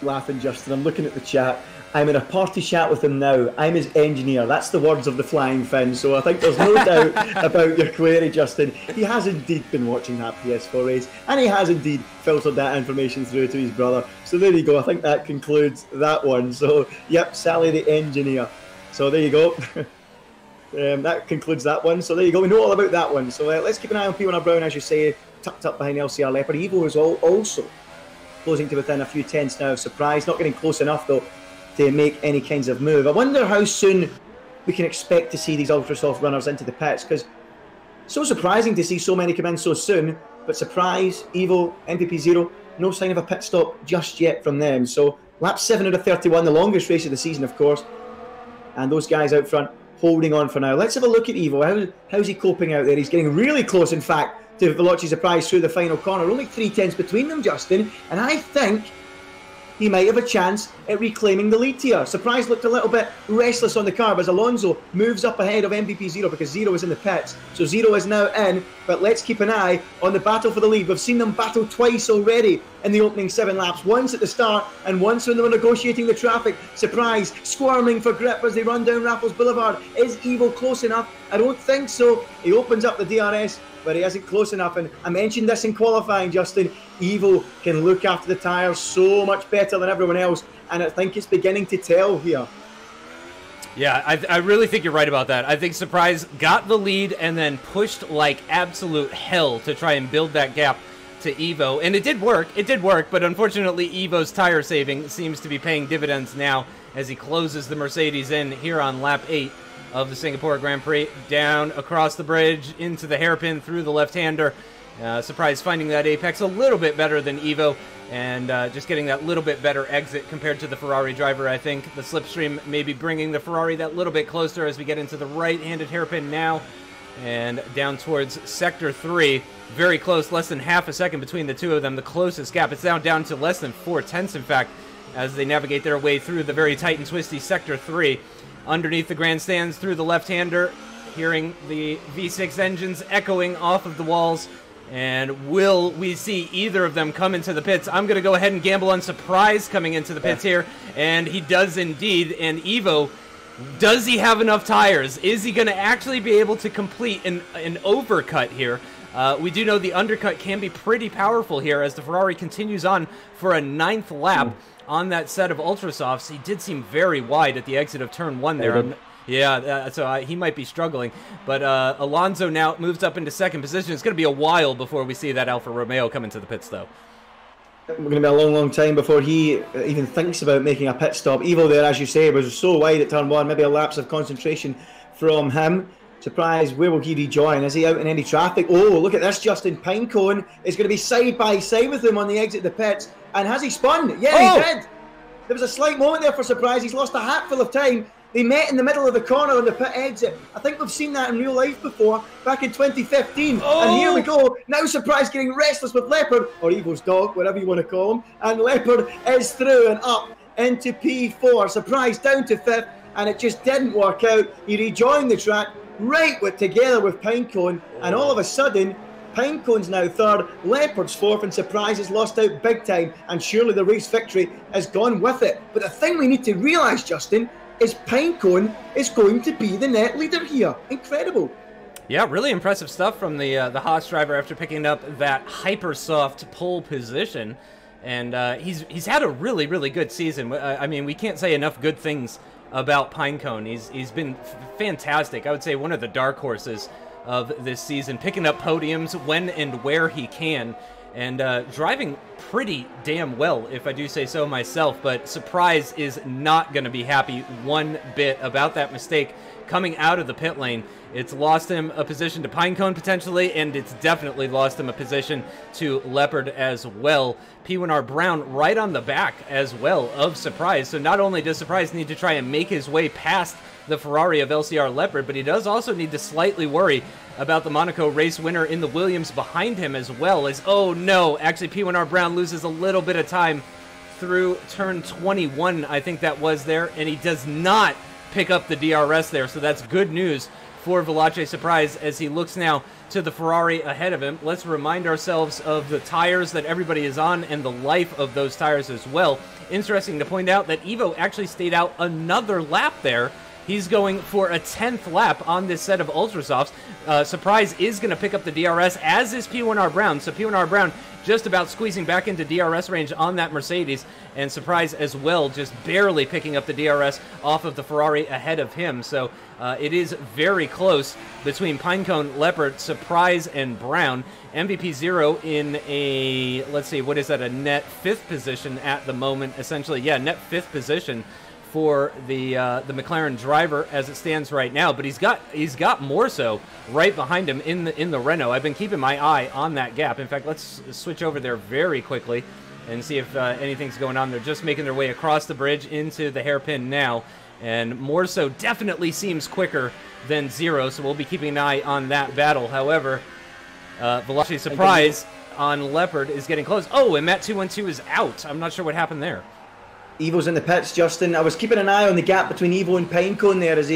Laughing, Justin. I'm looking at the chat. I'm in a party chat with him now. I'm his engineer. That's the words of the Flying Finn. So I think there's no doubt about your query, Justin. He has indeed been watching that PS4 race, and he has indeed filtered that information through to his brother. So there you go. I think that concludes that one. So, yep, Sally the engineer. So there you go. That concludes that one. So there you go. We know all about that one. So let's keep an eye on P1R Brown, as you say, tucked up behind LCR Leopard. Evo is also closing to within a few tenths now of Surprise. Not getting close enough, though, to make any kinds of move. I wonder how soon we can expect to see these ultra-soft runners into the pits, because so surprising to see so many come in so soon, but Surprise, Evo, MPP0, no sign of a pit stop just yet from them. So lap 7 out of 31, the longest race of the season, of course, and those guys out front holding on for now. Let's have a look at Evo. How's he coping out there? He's getting really close, in fact, to Veloci Surprise through the final corner. Only 3 tenths between them, Justin, and I think he might have a chance at reclaiming the lead here. Surprise looked a little bit restless on the carb as Alonso moves up ahead of MPP0 because Zero is in the pits. So Zero is now in, but let's keep an eye on the battle for the lead. We've seen them battle twice already in the opening 7 laps. Once at the start and once when they were negotiating the traffic. Surprise squirming for grip as they run down Raffles Boulevard. Is Evo close enough? I don't think so. He opens up the DRS, but he isn't close enough. And I mentioned this in qualifying, Justin. Evo can look after the tyres so much better than everyone else, and I think it's beginning to tell here. Yeah, I really think you're right about that. I think Surprise got the lead and then pushed like absolute hell to try and build that gap to Evo. And it did work, but unfortunately Evo's tire saving seems to be paying dividends now as he closes the Mercedes in here on lap 8 of the Singapore Grand Prix, down across the bridge into the hairpin through the left-hander. Surprise finding that apex a little bit better than Evo, and just getting that little bit better exit compared to the Ferrari driver. I think the slipstream maybe bringing the Ferrari that little bit closer as we get into the right-handed hairpin now, and down towards Sector 3. Very close, less than half a second between the two of them. The closest gap, it's now down to less than 4 tenths, in fact, as they navigate their way through the very tight and twisty Sector 3. Underneath the grandstands through the left-hander, hearing the V6 engines echoing off of the walls. And will we see either of them come into the pits? I'm going to go ahead and gamble on Surprise coming into the pits here. And he does indeed. And Evo, does he have enough tires? Is he going to actually be able to complete an overcut here? We do know the undercut can be pretty powerful here as the Ferrari continues on for a 9th lap. On that set of Ultrasofts. He did seem very wide at the exit of turn 1 there. So he might be struggling. But Alonso now moves up into 2nd position. It's going to be a while before we see that Alfa Romeo come into the pits, though. We're going to be a long, long time before he even thinks about making a pit stop. Evo there, as you say, was so wide at turn 1. Maybe a lapse of concentration from him. Surprise, where will he rejoin? Is he out in any traffic? Oh, look at this, Justin. Pinecone is going to be side by side with him on the exit of the pits. And has he spun? Yeah, he did. There was a slight moment there for Surprise. He's lost a hatful of time. They met in the middle of the corner on the pit exit. I think we've seen that in real life before, back in 2015. And here we go. Now Surprise getting restless with Leopard, or Evo's dog, whatever you want to call him. And Leopard is through and up into P4. Surprise down to 5th, and it just didn't work out. He rejoined the track together with Pinecone, and all of a sudden, Pinecone's now 3rd, Leopard's 4th, and Surprise has lost out big time, and surely the race victory has gone with it. But the thing we need to realise, Justin, is Pinecone is going to be the net leader here. Incredible. Yeah, really impressive stuff from the Haas driver after picking up that hyper soft pole position. And he's had a really, really good season. I mean, we can't say enough good things about Pinecone. He's been fantastic. I would say one of the dark horses of this season, picking up podiums when and where he can, and driving pretty damn well, if I do say so myself. But Surprise is not going to be happy one bit about that mistake coming out of the pit lane. It's lost him a position to Pinecone potentially, and it's definitely lost him a position to Leopard as well. P1R Brown right on the back as well of Surprise. So not only does Surprise need to try and make his way past the Ferrari of LCR Leopard, but he does also need to slightly worry about the Monaco race winner in the Williams behind him, as well as, oh no, actually P1R Brown loses a little bit of time through turn 21, I think that was there, and he does not pick up the DRS there, so that's good news for Veloce Surprise as he looks now to the Ferrari ahead of him. Let's remind ourselves of the tires that everybody is on and the life of those tires as well. Interesting to point out that Evo actually stayed out another lap there. He's going for a 10th lap on this set of Ultrasofts. Surprise is going to pick up the DRS, as is P1R Brown. So P1R Brown just about squeezing back into DRS range on that Mercedes, and Surprise as well, just barely picking up the DRS off of the Ferrari ahead of him. So it is very close between Pinecone, Leopard, Surprise, and Brown. MVP 0 in a, let's see, what is that, a net 5th position at the moment, essentially. Yeah, net 5th position for the McLaren driver as it stands right now, but he's got more so right behind him in the Renault. I've been keeping my eye on that gap. In fact, let's switch over there very quickly and see if anything's going on. They're just making their way across the bridge into the hairpin now, and more so definitely seems quicker than 0, so we'll be keeping an eye on that battle. However, Veloci Surprise on Leopard is getting close. Oh, and Matt 212 is out. I'm not sure what happened there. Evo's in the pits, Justin. I was keeping an eye on the gap between Evo and Pinecone there as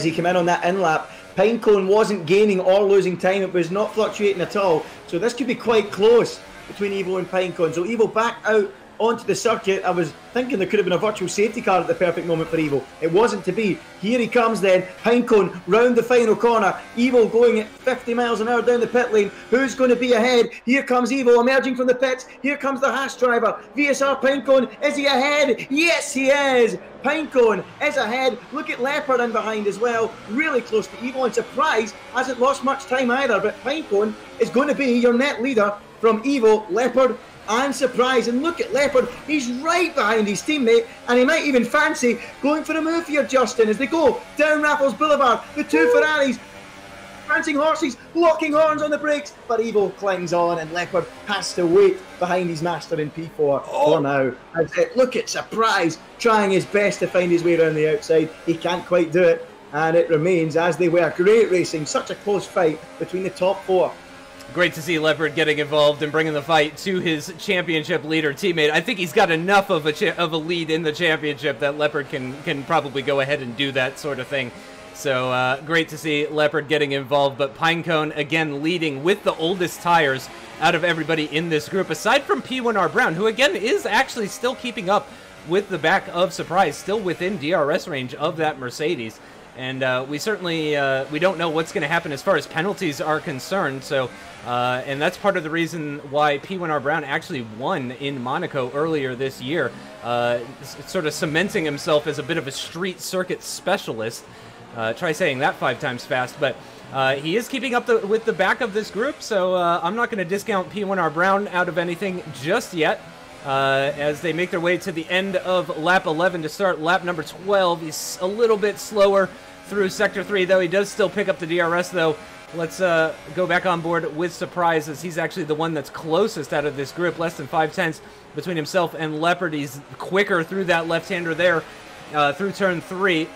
he came in on that in-lap. Pinecone wasn't gaining or losing time. It was not fluctuating at all. So this could be quite close between Evo and Pinecone. So Evo back out onto the circuit. I was thinking there could have been a virtual safety car at the perfect moment for Evo. It wasn't to be. Here he comes then. Pinecone round the final corner. Evo going at 50 miles an hour down the pit lane. Who's going to be ahead? Here comes Evo emerging from the pits. Here comes the Haas driver. VSR Pinecone. Is he ahead? Yes, he is. Pinecone is ahead. Look at Leopard in behind as well. Really close to Evo, and Surprise hasn't lost much time either. But Pinecone is going to be your net leader from Evo, Leopard, and Surprise. And look at Leopard, he's right behind his teammate, and he might even fancy going for a move here, Justin, as they go down Raffles Boulevard. The two Ferraris, prancing horses, locking horns on the brakes, but Evo clings on, and Leopard has to wait behind his master in P4 for now. And look at Surprise trying his best to find his way around the outside. He can't quite do it, and it remains as they were. Great racing, such a close fight between the top 4. Great to see Leopard getting involved and bringing the fight to his championship leader teammate. I think he's got enough of a lead in the championship that Leopard can probably go ahead and do that sort of thing. So great to see Leopard getting involved, but Pinecone again leading with the oldest tires out of everybody in this group, aside from P1R Brown, who again is actually still keeping up with the back of Surprise, still within DRS range of that Mercedes. And we certainly we don't know what's going to happen as far as penalties are concerned. So, and that's part of the reason why P1R Brown actually won in Monaco earlier this year, sort of cementing himself as a bit of a street circuit specialist. Try saying that 5 times fast, but he is keeping up with the back of this group. So I'm not going to discount P1R Brown out of anything just yet. As they make their way to the end of lap 11 to start lap number 12. He's a little bit slower through sector 3, though. He does still pick up the DRS, though. Let's go back on board with Surprise, as he's actually the one that's closest out of this group. Less than 5 tenths between himself and Leopard. He's quicker through that left-hander there, through turn 3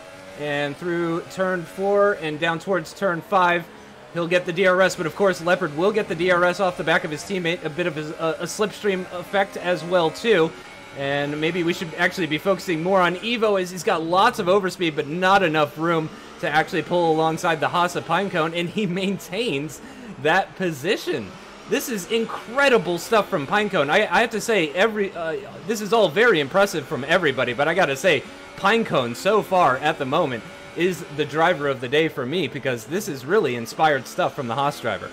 and through turn 4 and down towards turn 5. He'll get the DRS, but of course Leopard will get the DRS off the back of his teammate. A bit of a slipstream effect as well, too. And maybe we should actually be focusing more on Evo, as he's got lots of overspeed, but not enough room to actually pull alongside the Haas of Pinecone, and he maintains that position. This is incredible stuff from Pinecone. I have to say, this is all very impressive from everybody, but I got to say, Pinecone so far at the moment is the driver of the day for me, because this is really inspired stuff from the Haas driver.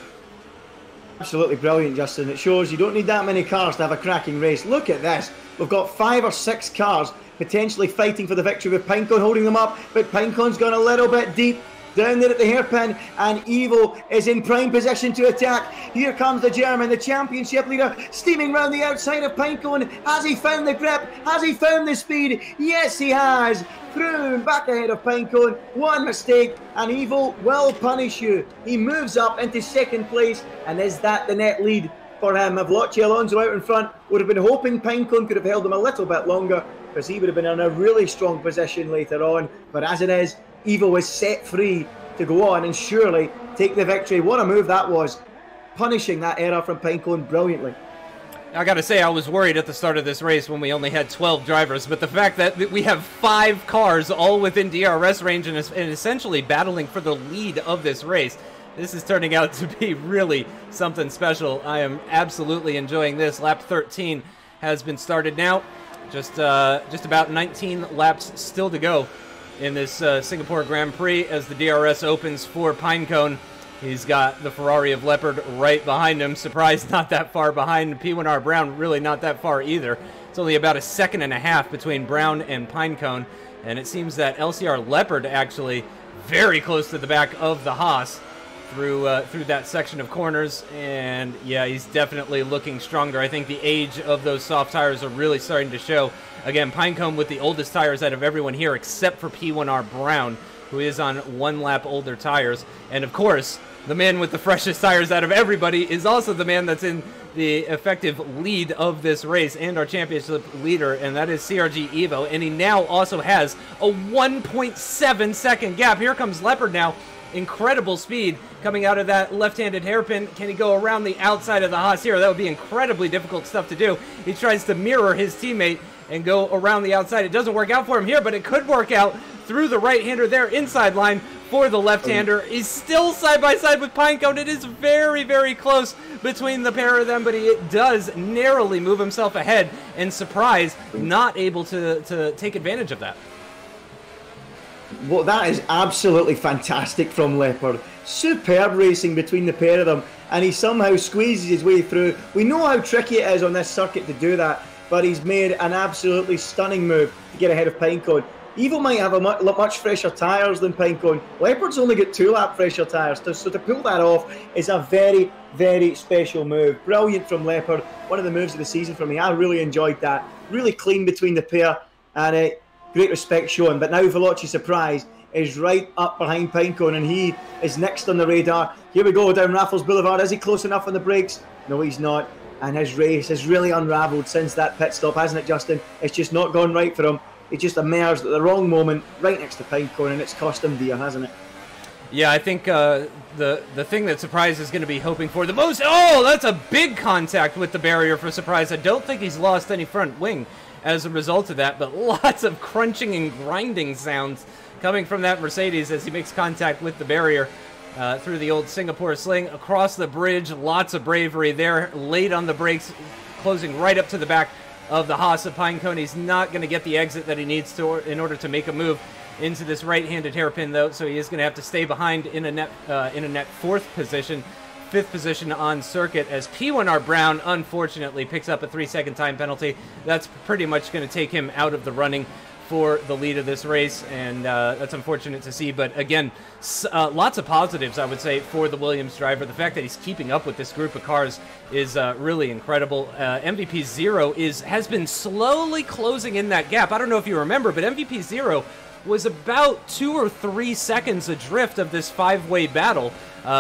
Absolutely brilliant, Justin. It shows you don't need that many cars to have a cracking race. Look at this. We've got 5 or 6 cars potentially fighting for the victory with Pinecone holding them up, but Pinecone's gone a little bit deep down there at the hairpin, and Evo is in prime position to attack. Here comes the German, the championship leader, steaming round the outside of Pinecone. Has he found the grip? Has he found the speed? Yes, he has. Through back ahead of Pinecone. One mistake, and Evo will punish you. He moves up into second place, and is that the net lead for him? Avlochi Alonso out in front. Would have been hoping Pinecone could have held him a little bit longer, because he would have been in a really strong position later on. But as it is, Evo is set free to go on and surely take the victory. What a move that was, punishing that error from Pinecone brilliantly. I gotta say, I was worried at the start of this race when we only had 12 drivers, but the fact that we have 5 cars all within DRS range and essentially battling for the lead of this race, this is turning out to be really something special. I am absolutely enjoying this. Lap 13 has been started now. Just about 19 laps still to go in this Singapore Grand Prix as the DRS opens for Pinecone. He's got the Ferrari of Leopard right behind him. Surprise, not that far behind. P1R Brown really not that far either. It's only about a second and a half between Brown and Pinecone, and it seems that LCR Leopard actually very close to the back of the Haas through that section of corners, and yeah, he's definitely looking stronger. I think the age of those soft tires are really starting to show. Again, Pinecone with the oldest tires out of everyone here except for P1R Brown, who is on 1 lap older tires. And of course, the man with the freshest tires out of everybody is also the man that's in the effective lead of this race and our championship leader, and that is CRG Evo. And he now also has a 1.7 second gap. Here comes Leopard now. Incredible speed coming out of that left-handed hairpin. Can he go around the outside of the Haas here? That would be incredibly difficult stuff to do. He tries to mirror his teammate and go around the outside. It doesn't work out for him here, but it could work out through the right-hander there, inside line for the left-hander. He's still side-by-side with Pinecone. It is very, very close between the pair of them, but he does narrowly move himself ahead, and Surprise not able to take advantage of that. Well, that is absolutely fantastic from Leopard. Superb racing between the pair of them, and he somehow squeezes his way through. We know how tricky it is on this circuit to do that, but he's made an absolutely stunning move to get ahead of Pinecone. Evo might have much fresher tyres than Pinecone. Leopard's only got 2 lap fresher tyres, so to pull that off is a very, very special move. Brilliant from Leopard. One of the moves of the season for me. I really enjoyed that. Really clean between the pair, and great respect shown. But now Veloci Surprise is right up behind Pinecone, and he is next on the radar. Here we go down Raffles Boulevard. Is he close enough on the brakes? No, he's not. And his race has really unravelled since that pit stop, hasn't it, Justin? It's just not gone right for him. He just emerged at the wrong moment, right next to Pinecone, and it's cost him dear, hasn't it? Yeah, I think the thing that Surprise is going to be hoping for the most... Oh, that's a big contact with the barrier for Surprise. I don't think he's lost any front wing as a result of that, but lots of crunching and grinding sounds coming from that Mercedes as he makes contact with the barrier through the old Singapore sling across the bridge. Lots of bravery there, late on the brakes, closing right up to the back of the Haas of Pinecone. He's not going to get the exit that he needs to in order to make a move into this right-handed hairpin, though, so he is going to have to stay behind in a net 4th position. 5th position on circuit as P1R Brown unfortunately picks up a 3-second time penalty. That's pretty much going to take him out of the running for the lead of this race, and that's unfortunate to see. But again, lots of positives, I would say, for the Williams driver. The fact that he's keeping up with this group of cars is really incredible. MVP Zero has been slowly closing in that gap. I don't know if you remember, but MVP Zero was about 2 or 3 seconds adrift of this 5-way battle,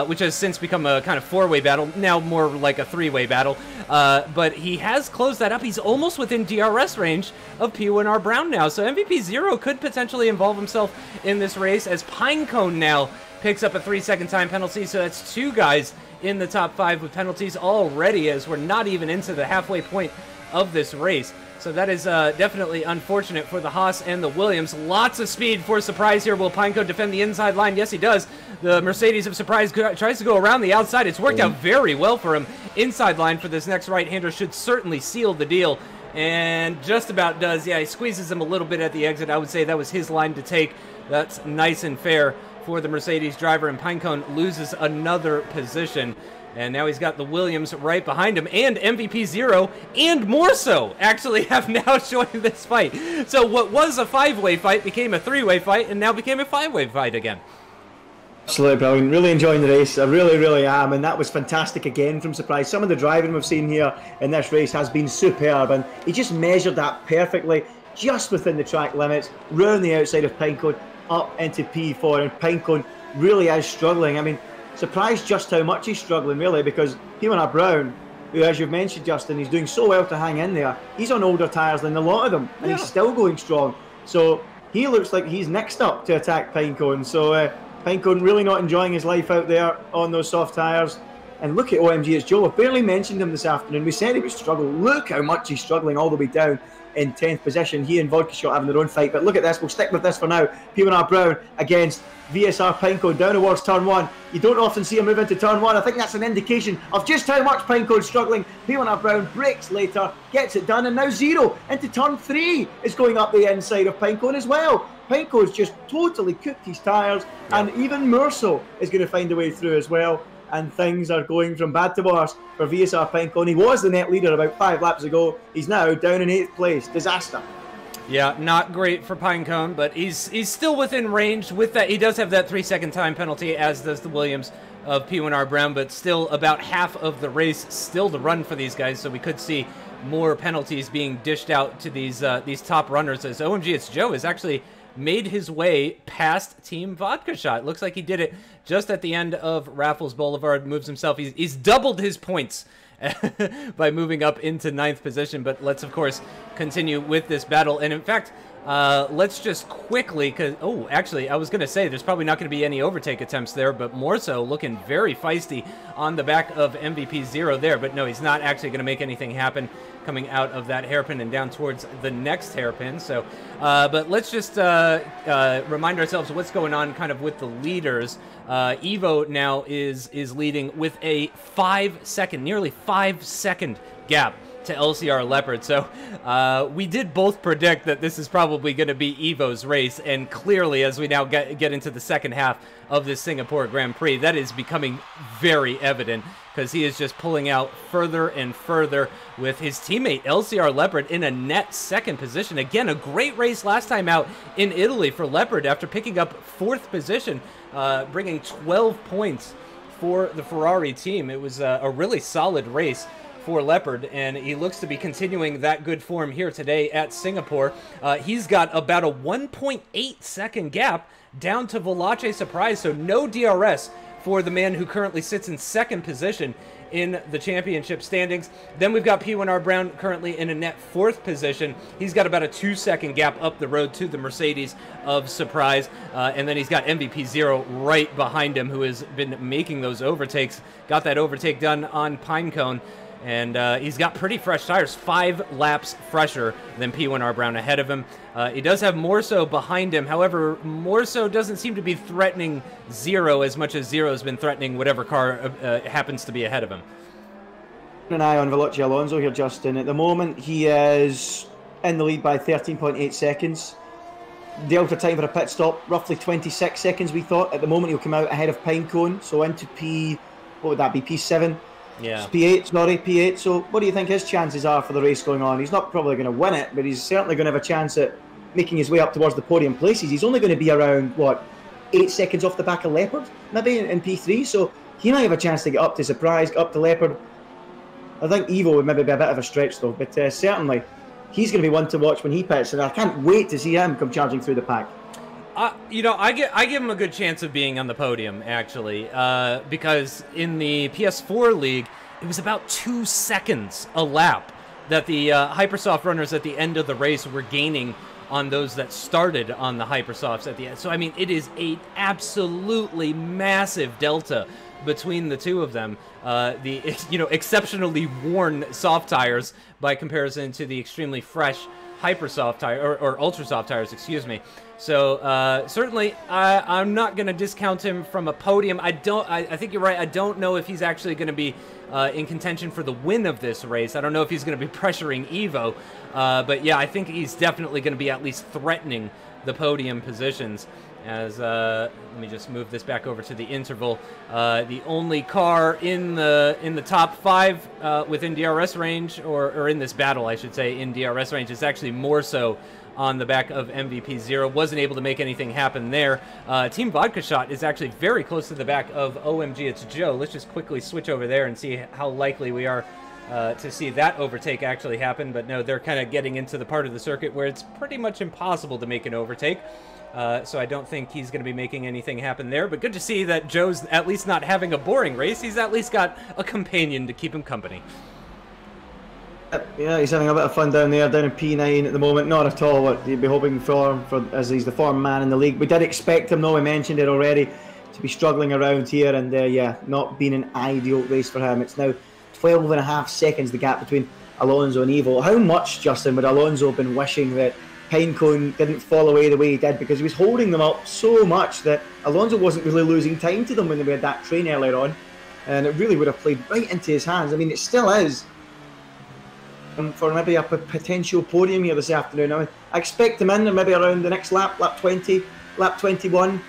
which has since become a kind of 4-way battle, now more like a 3-way battle. But he has closed that up. He's almost within DRS range of P1R Brown now. So MVP Zero could potentially involve himself in this race as Pinecone now picks up a 3-second time penalty. So that's 2 guys in the top 5 with penalties already, as we're not even into the halfway point of this race. So that is definitely unfortunate for the Haas and the Williams. Lots of speed for Surprise here. Will Pinecone defend the inside line? Yes, he does. The Mercedes of Surprise tries to go around the outside. It's worked out very well for him. Inside line for this next right-hander should certainly seal the deal. And just about does. Yeah, he squeezes him a little bit at the exit. I would say that was his line to take. That's nice and fair for the Mercedes driver. And Pinecone loses another position. And now he's got the Williams right behind him, and MVP Zero and more so actually have now joined this fight. So what was a 5-way fight became a 3-way fight, and now became a 5-way fight again. Absolutely brilliant. Really enjoying the race. I really am, and that was fantastic again from Surprise. Some of the driving we've seen here in this race has been superb, and he just measured that perfectly, just within the track limits, round the outside of Pinecone, up into P4, and Pinecone really is struggling. I mean, surprised just how much he's struggling, really, because P1R Brown, who, as you've mentioned, Justin, he's doing so well to hang in there. He's on older tyres than a lot of them, and he's still going strong. So he looks like he's next up to attack Pinecone. So Pinecone really not enjoying his life out there on those soft tyres. And look at OMG, it's Joe. I've barely mentioned him this afternoon. We said he would struggle. Look how much he's struggling all the way down in 10th position. He and Vodka Shot having their own fight. But look at this. We'll stick with this for now. P1R Brown against VSR Pinecone down towards turn 1. You don't often see him move into turn 1. I think that's an indication of just how much Pinecone's struggling. P1R Brown breaks later, gets it done, and now Zero into turn 3 is going up the inside of Pinecone as well. Pinecone's just totally cooked his tyres, and even more so is going to find a way through as well. And things are going from bad to worse for VSR Pinecone. He was the net leader about 5 laps ago. He's now down in 8th place. Disaster. Yeah, not great for Pinecone, but he's still within range with that. He does have that 3-second time penalty, as does the Williams of P1R Brown, but still about half of the race still to run for these guys, so we could see more penalties being dished out to these top runners, as OMG It's Joe is actually made his way past Team Vodka Shot. Looks like he did it just at the end of Raffles Boulevard, moves himself. He's doubled his points by moving up into 9th position, but let's, of course, continue with this battle. And in fact, let's just quickly, because, oh, actually, I was going to say there's probably not going to be any overtake attempts there, but more so looking very feisty on the back of MVP Zero there. But no, he's not actually going to make anything happen coming out of that hairpin and down towards the next hairpin. So, but let's just remind ourselves what's going on kind of with the leaders. Evo now is leading with a 5-second, nearly 5-second gap to LCR Leopard. So we did both predict that this is probably going to be Evo's race, and clearly as we now get into the second half of this Singapore Grand Prix, that is becoming very evident, because he is just pulling out further and further with his teammate LCR Leopard in a net 2nd position. Again, a great race last time out in Italy for Leopard after picking up 4th position, bringing 12 points for the Ferrari team. It was a really solid race for Leopard, and he looks to be continuing that good form here today at Singapore. He's got about a 1.8 second gap down to Velace Surprise, so no DRS for the man who currently sits in 2nd position in the championship standings. Then we've got P1R Brown currently in a net 4th position. He's got about a 2-second gap up the road to the Mercedes of Surprise. And then he's got MVP Zero right behind him, who has been making those overtakes. Got that overtake done on Pinecone. And he's got pretty fresh tires, 5 laps fresher than P1R Brown ahead of him. He does have Morso behind him. However, Morso doesn't seem to be threatening Zero as much as Zero's been threatening whatever car happens to be ahead of him. An eye on Veloci Alonso here, Justin. At the moment, he is in the lead by 13.8 seconds. Delta time for a pit stop, roughly 26 seconds, we thought. At the moment, he'll come out ahead of Pinecone, so into what would that be, P7? Yeah. P8, sorry, P8. So what do you think his chances are for the race going on? He's not probably going to win it, but he's certainly going to have a chance at making his way up towards the podium places. He's only going to be around, what, 8 seconds off the back of Leopard, maybe, in P3. So he might have a chance to get up to Surprise, get up to Leopard. I think Evo would maybe be a bit of a stretch, though. But certainly, he's going to be one to watch when he pits, and I can't wait to see him come charging through the pack. You know, I give him a good chance of being on the podium, actually, because in the PS4 League, it was about 2 seconds a lap that the Hypersoft runners at the end of the race were gaining on those that started on the Hypersofts at the end. So, I mean, it is an absolutely massive delta between the two of them. The exceptionally worn soft tires by comparison to the extremely fresh Hypersoft tire or Ultra Soft tires, excuse me. So certainly, I'm not going to discount him from a podium. I think you're right. I don't know if he's actually going to be in contention for the win of this race. I don't know if he's going to be pressuring Evo, but yeah, I think he's definitely going to be at least threatening the podium positions. As let me just move this back over to the interval. The only car in the top 5 within DRS range, or in this battle, I should say, in DRS range, is actually more so on the back of MVP 0. Wasn't able to make anything happen there. Team Vodka Shot is actually very close to the back of OMG It's Joe. Let's just quickly switch over there and see how likely we are to see that overtake actually happen. But no, they're kind of getting into the part of the circuit where it's pretty much impossible to make an overtake. So I don't think he's going to be making anything happen there. But good to see that Joe's at least not having a boring race. He's at least got a companion to keep him company. Yeah, he's having a bit of fun down there, down in P9 at the moment. Not at all what you'd be hoping for as he's the form man in the league. We did expect him, though, we mentioned it already, to be struggling around here, and yeah, not being an ideal race for him. It's now 12.5 seconds, the gap between Alonso and Evo. How much, Justin, would Alonso have been wishing that Pinecone didn't fall away the way he did, because he was holding them up so much that Alonso wasn't really losing time to them when they had that train earlier on, and it really would have played right into his hands. I mean, it still is for maybe a potential podium here this afternoon. I expect him in maybe around the next lap, lap 20, lap 21.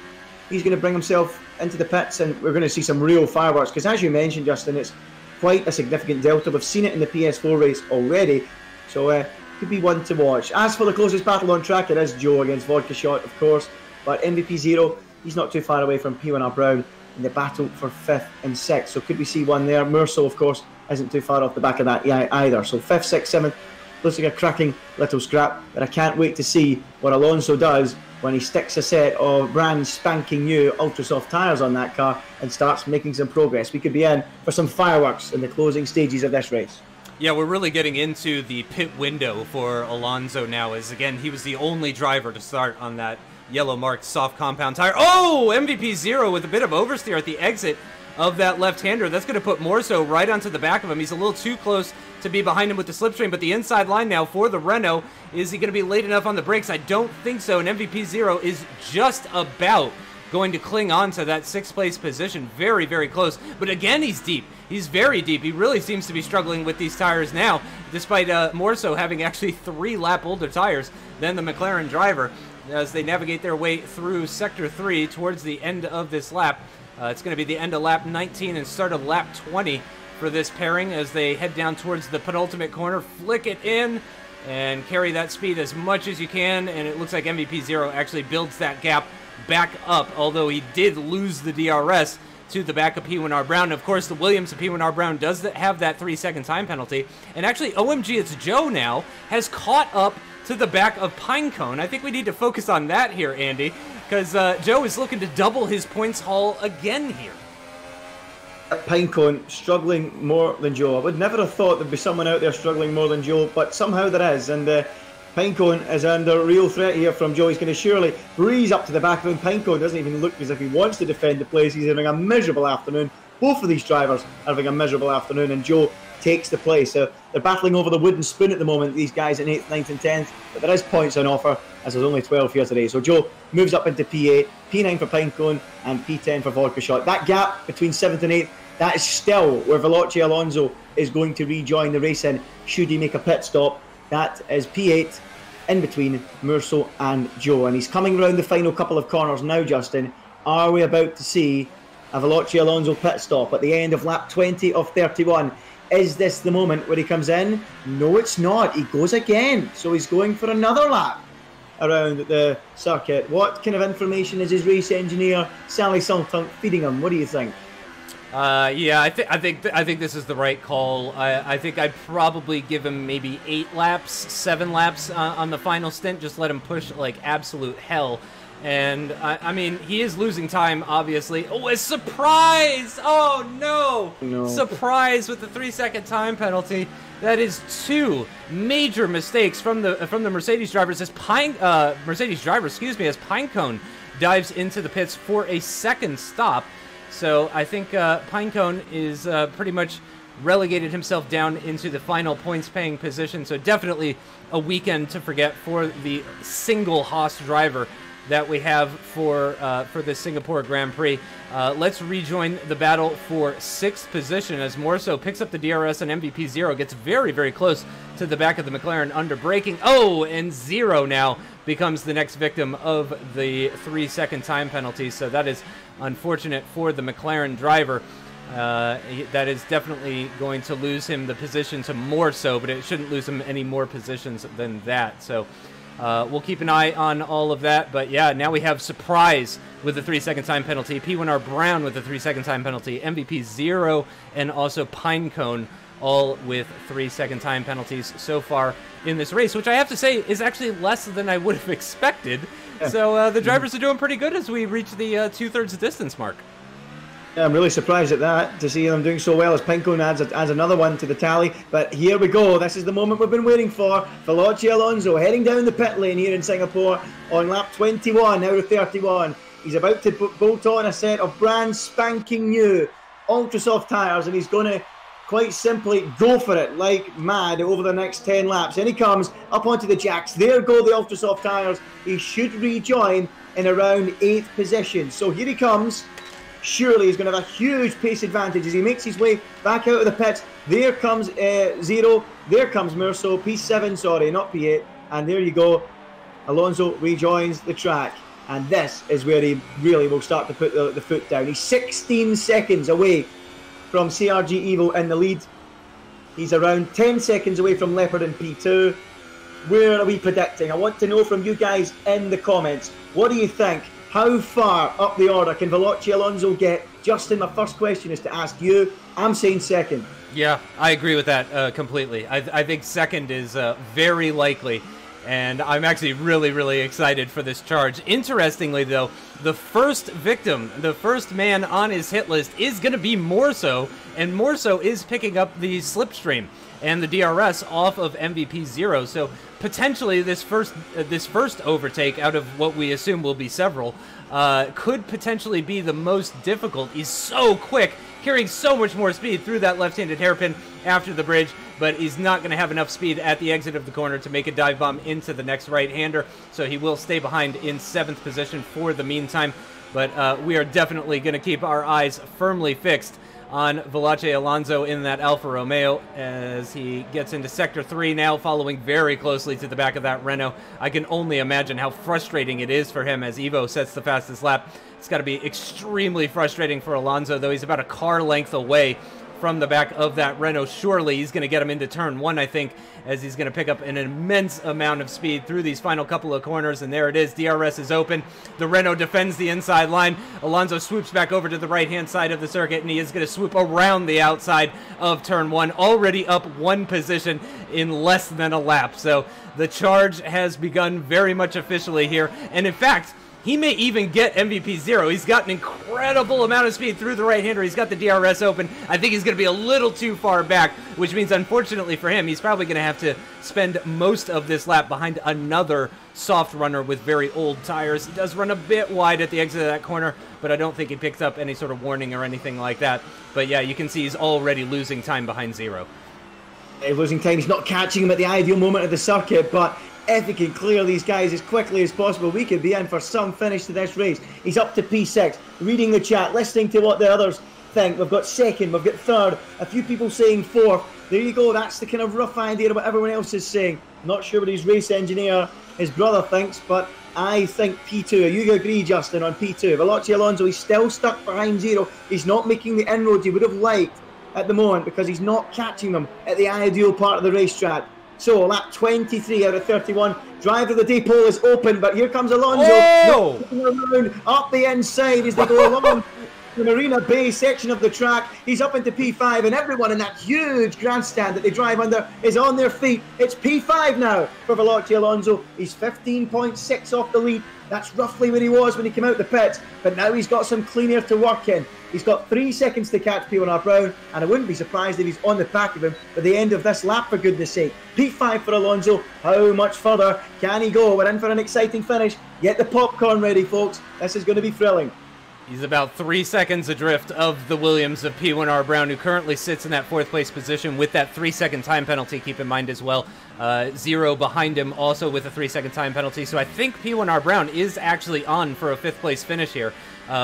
He's going to bring himself into the pits, and we're going to see some real fireworks, because as you mentioned, Justin, it's quite a significant delta. We've seen it in the PS4 race already, so could be one to watch. As for the closest battle on track, it is Joe against Vodka Shot, of course, but MVP 0, he's not too far away from P1R Brown in the battle for 5th and 6th, so could we see one there? Merso, of course, isn't too far off the back of that either, so 5th, 6th, 7th looks like a cracking little scrap, but I can't wait to see what Alonso does when he sticks a set of brand spanking new ultra soft tyres on that car and starts making some progress. We could be in for some fireworks in the closing stages of this race. Yeah, we're really getting into the pit window for Alonso now, as again, he was the only driver to start on that yellow marked soft compound tire. Oh, MVP 0 with a bit of oversteer at the exit of that left-hander. That's going to put Morso right onto the back of him. He's a little too close to be behind him with the slipstream, but the inside line now for the Renault. Is he going to be late enough on the brakes? I don't think so, and MVP 0 is just about going to cling on to that 6th place position. Very, very close. But again, he's deep. He's very deep. He really seems to be struggling with these tires now, despite Morso having actually 3 lap older tires than the McLaren driver as they navigate their way through Sector 3 towards the end of this lap. It's going to be the end of lap 19 and start of lap 20 for this pairing as they head down towards the penultimate corner, flick it in, and carry that speed as much as you can, and it looks like MVP 0 actually builds that gap back up, although he did lose the DRS to the back of P1R Brown. Of course, the Williams of P1R Brown does have that 3-second time penalty, and actually OMG It's Joe now has caught up to the back of Pinecone. I think we need to focus on that here, Andy, because Joe is looking to double his points haul again here. Pinecone struggling more than Joe. I would never have thought there'd be someone out there struggling more than Joe, but somehow there is, and Pinecone is under real threat here from Joe. He's going to surely breeze up to the back of him. Pinecone doesn't even look as if he wants to defend the place. He's having a miserable afternoon. Both of these drivers are having a miserable afternoon, and Joe takes the place. They're battling over the wooden spoon at the moment, these guys in 8th, 9th and 10th, but there is points on offer as there's only 12 here today. So Joe moves up into P8, P9 for Pinecone and P10 for Vodka Shot. That gap between 7th and 8th, that is still where Veloce Alonso is going to rejoin the race in should he make a pit stop. That is P8 in between Merso and Joe, and he's coming around the final couple of corners now. Justin, are we about to see a Veloce Alonso pit stop at the end of lap 20 of 31? Is this the moment where he comes in? No, it's not. He goes again. So he's going for another lap around the circuit. What kind of information is his race engineer, Sally Sutton, feeding him? What do you think? Yeah, I think this is the right call. I think I'd probably give him maybe 8 laps, 7 laps on the final stint. Just let him push like absolute hell. And, I mean, he is losing time, obviously. Oh, a surprise! Oh, no! Surprise with the 3-second time penalty. That is 2 major mistakes from the Mercedes drivers as Pinecone dives into the pits for a second stop. So I think Pinecone is pretty much relegated himself down into the final points-paying position. So definitely a weekend to forget for the single Haas driver that we have for the Singapore Grand Prix. Let's rejoin the battle for 6th position as Morso picks up the DRS and MVP 0 gets very, very close to the back of the McLaren under braking. Oh, and 0 now becomes the next victim of the 3-second time penalty. So that is unfortunate for the McLaren driver. That is definitely going to lose him the position to Morso, but it shouldn't lose him any more positions than that. So we'll keep an eye on all of that. But yeah, now we have Surprise with the 3-second time penalty, P1R Brown with the 3-second time penalty, MVP 0, and also Pinecone, all with 3-second time penalties so far in this race, which I have to say is actually less than I would have expected. So the drivers are doing pretty good as we reach the 2/3 distance mark. Yeah, I'm really surprised at that, to see them doing so well as Pinecone adds another one to the tally. But here we go. This is the moment we've been waiting for. Veloci Alonso heading down the pit lane here in Singapore on lap 21 out of 31. He's about to bolt on a set of brand spanking new ultra soft tyres, and he's going to quite simply go for it like mad over the next 10 laps. And he comes up onto the jacks. There go the ultra soft tyres. He should rejoin in around 8th position. So here he comes. Surely he's going to have a huge pace advantage as he makes his way back out of the pits. There comes 0. There comes Morso. P7, sorry, not P8. And there you go. Alonso rejoins the track. And this is where he really will start to put the foot down. He's 16 seconds away from CRG Evo in the lead. He's around 10 seconds away from Leopard in P2. Where are we predicting? I want to know from you guys in the comments. What do you think? How far up the order can Veloci Alonso get? Justin, my first question is to ask you. I'm saying second. Yeah, I agree with that completely. I think second is very likely. And I'm actually really, really excited for this charge. Interestingly, though, the first victim, the first man on his hit list is going to be Morso, and Morso is picking up the slipstream and the DRS off of MVP 0. So potentially this first overtake out of what we assume will be several could potentially be the most difficult. He's so quick, carrying so much more speed through that left-handed hairpin after the bridge, but he's not going to have enough speed at the exit of the corner to make a dive bomb into the next right-hander, so he will stay behind in 7th position for the meantime. But we are definitely going to keep our eyes firmly fixed on Veloci Alonso in that Alfa Romeo as he gets into Sector 3 now, following very closely to the back of that Renault. I can only imagine how frustrating it is for him as Evo sets the fastest lap. It's got to be extremely frustrating for Alonso, though he's about a car length away from the back of that Renault. Surely he's going to get him into turn 1, I think, as he's going to pick up an immense amount of speed through these final couple of corners. And there it is. DRS is open. The Renault defends the inside line. Alonso swoops back over to the right-hand side of the circuit, and he is going to swoop around the outside of turn 1, already up 1 position in less than a lap. So the charge has begun very much officially here. And in fact, he may even get MVP 0. He's got an incredible amount of speed through the right-hander. He's got the DRS open. I think he's going to be a little too far back, which means, unfortunately for him, he's probably going to have to spend most of this lap behind another soft runner with very old tires. He does run a bit wide at the exit of that corner, but I don't think he picks up any sort of warning or anything like that. But yeah, you can see he's already losing time behind 0. He's losing time. He's not catching him at the ideal moment of the circuit, but if he can clear these guys as quickly as possible, we could be in for some finish to this race. He's up to P6, reading the chat, listening to what the others think. We've got second, we've got third, a few people saying fourth. There you go, that's the kind of rough idea of what everyone else is saying. Not sure what his race engineer, his brother, thinks, but I think P2. You agree, Justin, on P2. Veloci Alonso, he's still stuck behind 0. He's not making the inroads he would have liked at the moment because he's not catching them at the ideal part of the racetrack. So, lap 23 out of 31. Driver of the day pole is open, but here comes Alonso. Oh! Around, up the inside as they go along the Marina Bay section of the track. He's up into P5, and everyone in that huge grandstand that they drive under is on their feet. It's P5 now for Veloci Alonso. He's 15.6 off the lead. That's roughly where he was when he came out the pits, but now he's got some clean air to work in. He's got 3 seconds to catch P1R Brown, and I wouldn't be surprised if he's on the back of him by the end of this lap, for goodness sake. P5 for Alonso. How much further can he go? We're in for an exciting finish. Get the popcorn ready, folks. This is going to be thrilling. He's about 3 seconds adrift of the Williams of P1R Brown, who currently sits in that 4th place position with that 3-second time penalty, keep in mind as well. 0 behind him also with a 3-second time penalty. So I think P1R Brown is actually on for a 5th place finish here,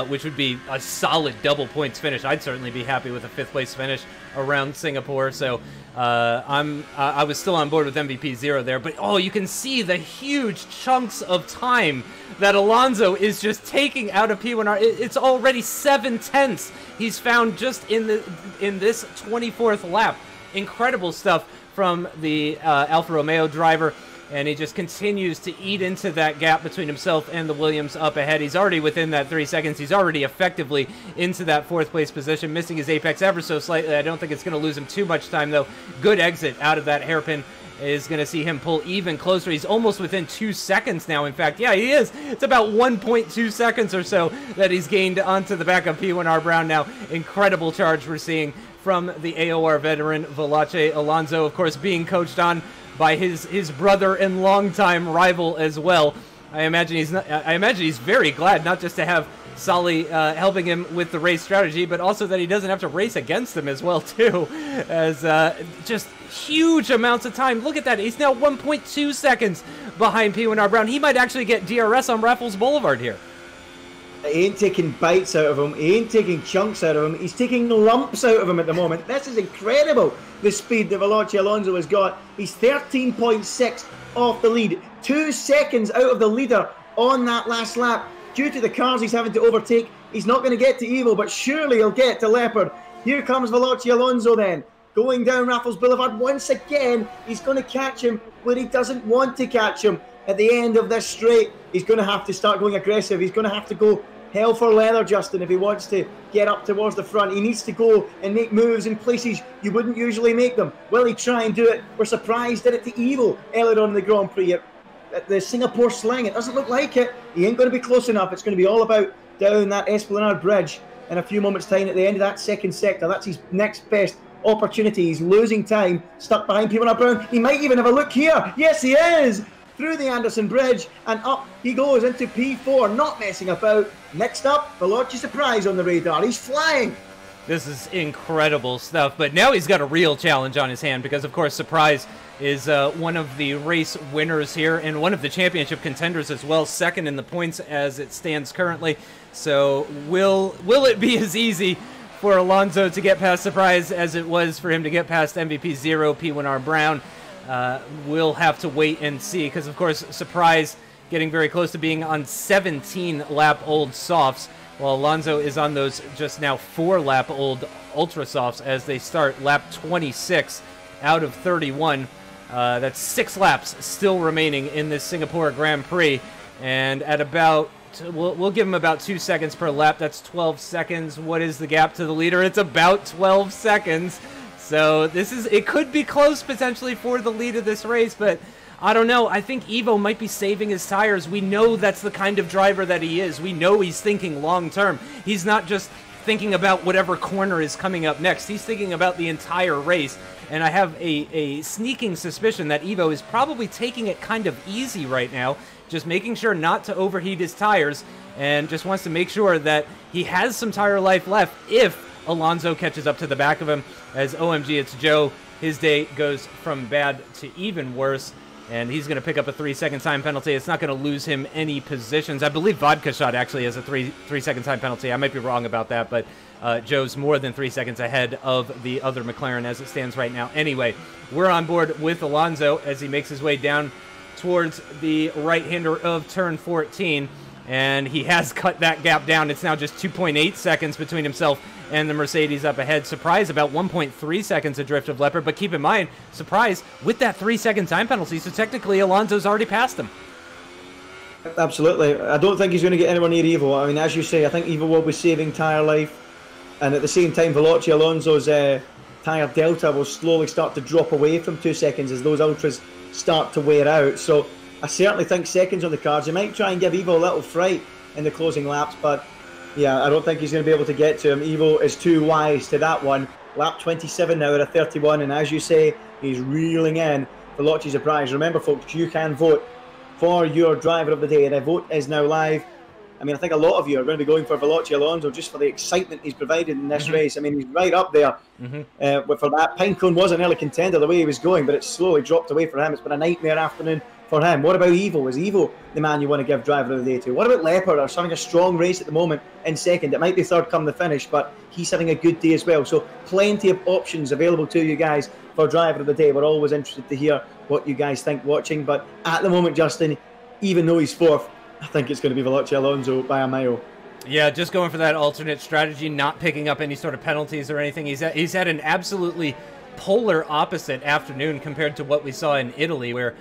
which would be a solid double points finish. I'd certainly be happy with a 5th place finish around Singapore. So I was still on board with MVP 0 there. But oh, you can see the huge chunks of time that Alonso is just taking out of P1R. It's already 7/10 he's found just in this 24th lap. Incredible stuff from the Alfa Romeo driver, and he just continues to eat into that gap between himself and the Williams up ahead. He's already within that 3 seconds. He's already effectively into that 4th place position, missing his apex ever so slightly. I don't think it's going to lose him too much time, though. Good exit out of that hairpin is going to see him pull even closer. He's almost within 2 seconds now. In fact, yeah, he is. It's about 1.2 seconds or so that he's gained onto the back of P1R Brown now. Incredible charge we're seeing from the AOR veteran Valache Alonso, of course, being coached on by his brother and longtime rival as well. I imagine he's very glad not just to have Solly helping him with the race strategy, but also that he doesn't have to race against him as well too, as just huge amounts of time. Look at that. He's now 1.2 seconds behind P1R Brown. He might actually get DRS on Raffles Boulevard here. He ain't taking bites out of him. He ain't taking chunks out of him. He's taking lumps out of him at the moment. This is incredible, the speed that Valache Alonso has got. He's 13.6 off the lead. 2 seconds out of the leader on that last lap. Due to the cars he's having to overtake, he's not going to get to Evo, but surely he'll get to Leopard. Here comes Valache Alonso then, going down Raffles Boulevard once again. He's going to catch him where he doesn't want to catch him. At the end of this straight, he's going to have to start going aggressive. He's going to have to go hell for leather, Justin, if he wants to get up towards the front. He needs to go and make moves in places you wouldn't usually make them. Will he try and do it? We're surprised did it to Evo earlier on in the Grand Prix at the Singapore Sling. It doesn't look like it. He ain't going to be close enough. It's going to be all about down that Esplanade Bridge in a few moments' time at the end of that second sector. That's his next best opportunity. He's losing time, stuck behind P1R Brown. He might even have a look here. Yes, he is! Through the Anderson Bridge, and up he goes into P4, not messing about. Next up, Valache Surprise on the radar. He's flying. This is incredible stuff, but now he's got a real challenge on his hand because, of course, Surprise is one of the race winners here and one of the championship contenders as well, second in the points as it stands currently. So will it be as easy for Alonso to get past Surprise as it was for him to get past MVP 0 P1R Brown? We'll have to wait and see because, of course, Surprise getting very close to being on 17-lap-old softs, while Alonso is on those just now 4-lap-old Ultra Softs as they start lap 26 out of 31. That's 6 laps still remaining in this Singapore Grand Prix, and at about we'll give him about 2 seconds per lap. That's 12 seconds. What is the gap to the leader? It's about 12 seconds. So it could be close potentially for the lead of this race, but I don't know. I think Evo might be saving his tires. We know that's the kind of driver that he is. We know he's thinking long term. He's not just thinking about whatever corner is coming up next. He's thinking about the entire race. And I have a sneaking suspicion that Evo is probably taking it kind of easy right now, just making sure not to overheat his tires, and just wants to make sure that he has some tire life left if Alonso catches up to the back of him. As OMG, it's Joe. His day goes from bad to even worse, and he's going to pick up a 3-second time penalty. It's not going to lose him any positions. I believe Vodka Shot actually has a 3-second time penalty. I might be wrong about that, but Joe's more than 3 seconds ahead of the other McLaren as it stands right now. Anyway, we're on board with Alonso as he makes his way down towards the right-hander of turn 14, and he has cut that gap down. It's now just 2.8 seconds between himself and the Mercedes up ahead. Surprise, about 1.3 seconds adrift of Leopard, but keep in mind, Surprise with that 3-second time penalty, so technically Alonso's already passed him. Absolutely. I don't think he's going to get anywhere near Evo. I mean, as you say, I think Evo will be saving tyre life, and at the same time, Valache Alonso's tyre delta will slowly start to drop away from 2 seconds as those ultras start to wear out. So I certainly think seconds on the cards. He might try and give Evo a little fright in the closing laps, but yeah, I don't think he's going to be able to get to him. Evo is too wise to that one. Lap 27 now at a 31, and as you say, he's reeling in Valache Surprise. Remember, folks, you can vote for your driver of the day. The vote is now live. I mean, I think a lot of you are going to be going for Veloce Alonso just for the excitement he's provided in this race. I mean, he's right up there for that. Pinecone was an early contender the way he was going, but it's slowly dropped away for him. It's been a nightmare afternoon for him. What about Evo? Is Evo the man you want to give driver of the day to? What about Leopard? Are having a strong race at the moment in second. It might be third come the finish, but he's having a good day as well. So plenty of options available to you guys for driver of the day. We're always interested to hear what you guys think watching, but at the moment, Justin, even though he's fourth, I think it's going to be Veloce Alonso by a mile. Yeah, just going for that alternate strategy, not picking up any sort of penalties or anything. He's had an absolutely polar opposite afternoon compared to what we saw in Italy, where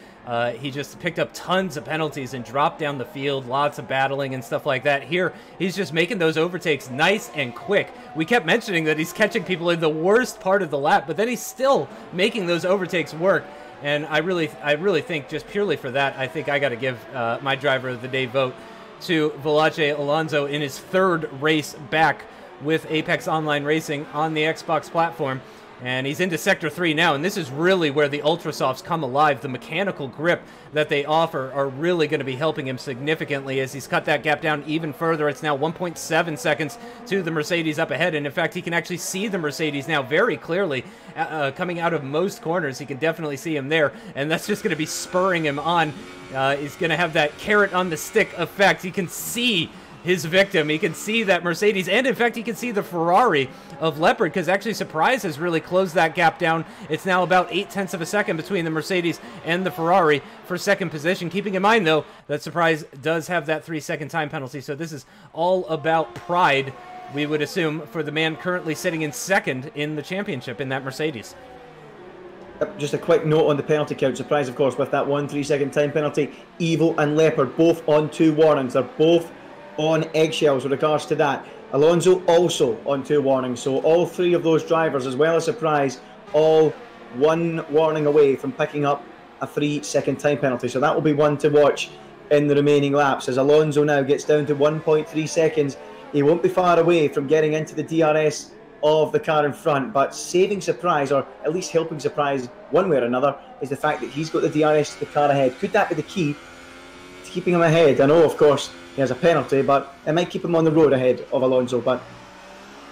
he just picked up tons of penalties and dropped down the field, lots of battling and stuff like that. Here, he's just making those overtakes nice and quick. We kept mentioning that he's catching people in the worst part of the lap, but then he's still making those overtakes work. And I really think, just purely for that, I think I got to give my driver of the day vote to Veloce Alonso in his third race back with Apex Online Racing on the Xbox platform. And he's into Sector 3 now, and this is really where the Ultrasofts come alive. The mechanical grip that they offer are really going to be helping him significantly as he's cut that gap down even further. It's now 1.7 seconds to the Mercedes up ahead, and in fact, he can actually see the Mercedes now very clearly coming out of most corners. He can definitely see him there, and that's just going to be spurring him on. He's going to have that carrot on the stick effect. He can see his victim. He can see that Mercedes, and in fact, he can see the Ferrari of Leopard, because actually Surprise has really closed that gap down. It's now about 0.8 of a second between the Mercedes and the Ferrari for second position. Keeping in mind, though, that Surprise does have that 3-second time penalty, so this is all about pride, we would assume, for the man currently sitting in second in the championship in that Mercedes. Just a quick note on the penalty count. Surprise, of course, with that 1 3-second time penalty. Evo and Leopard both on 2 warnings. They're both on eggshells with regards to that. Alonso also on 2 warnings, so all 3 of those drivers, as well as Surprise, all 1 warning away from picking up a 3-second time penalty. So that will be one to watch in the remaining laps as Alonso now gets down to 1.3 seconds. He won't be far away from getting into the DRS of the car in front, but saving Surprise, or at least helping Surprise one way or another, is the fact that he's got the DRS to the car ahead. Could that be the key to keeping him ahead? I know, of course, he has a penalty, but it might keep him on the road ahead of Alonso. But,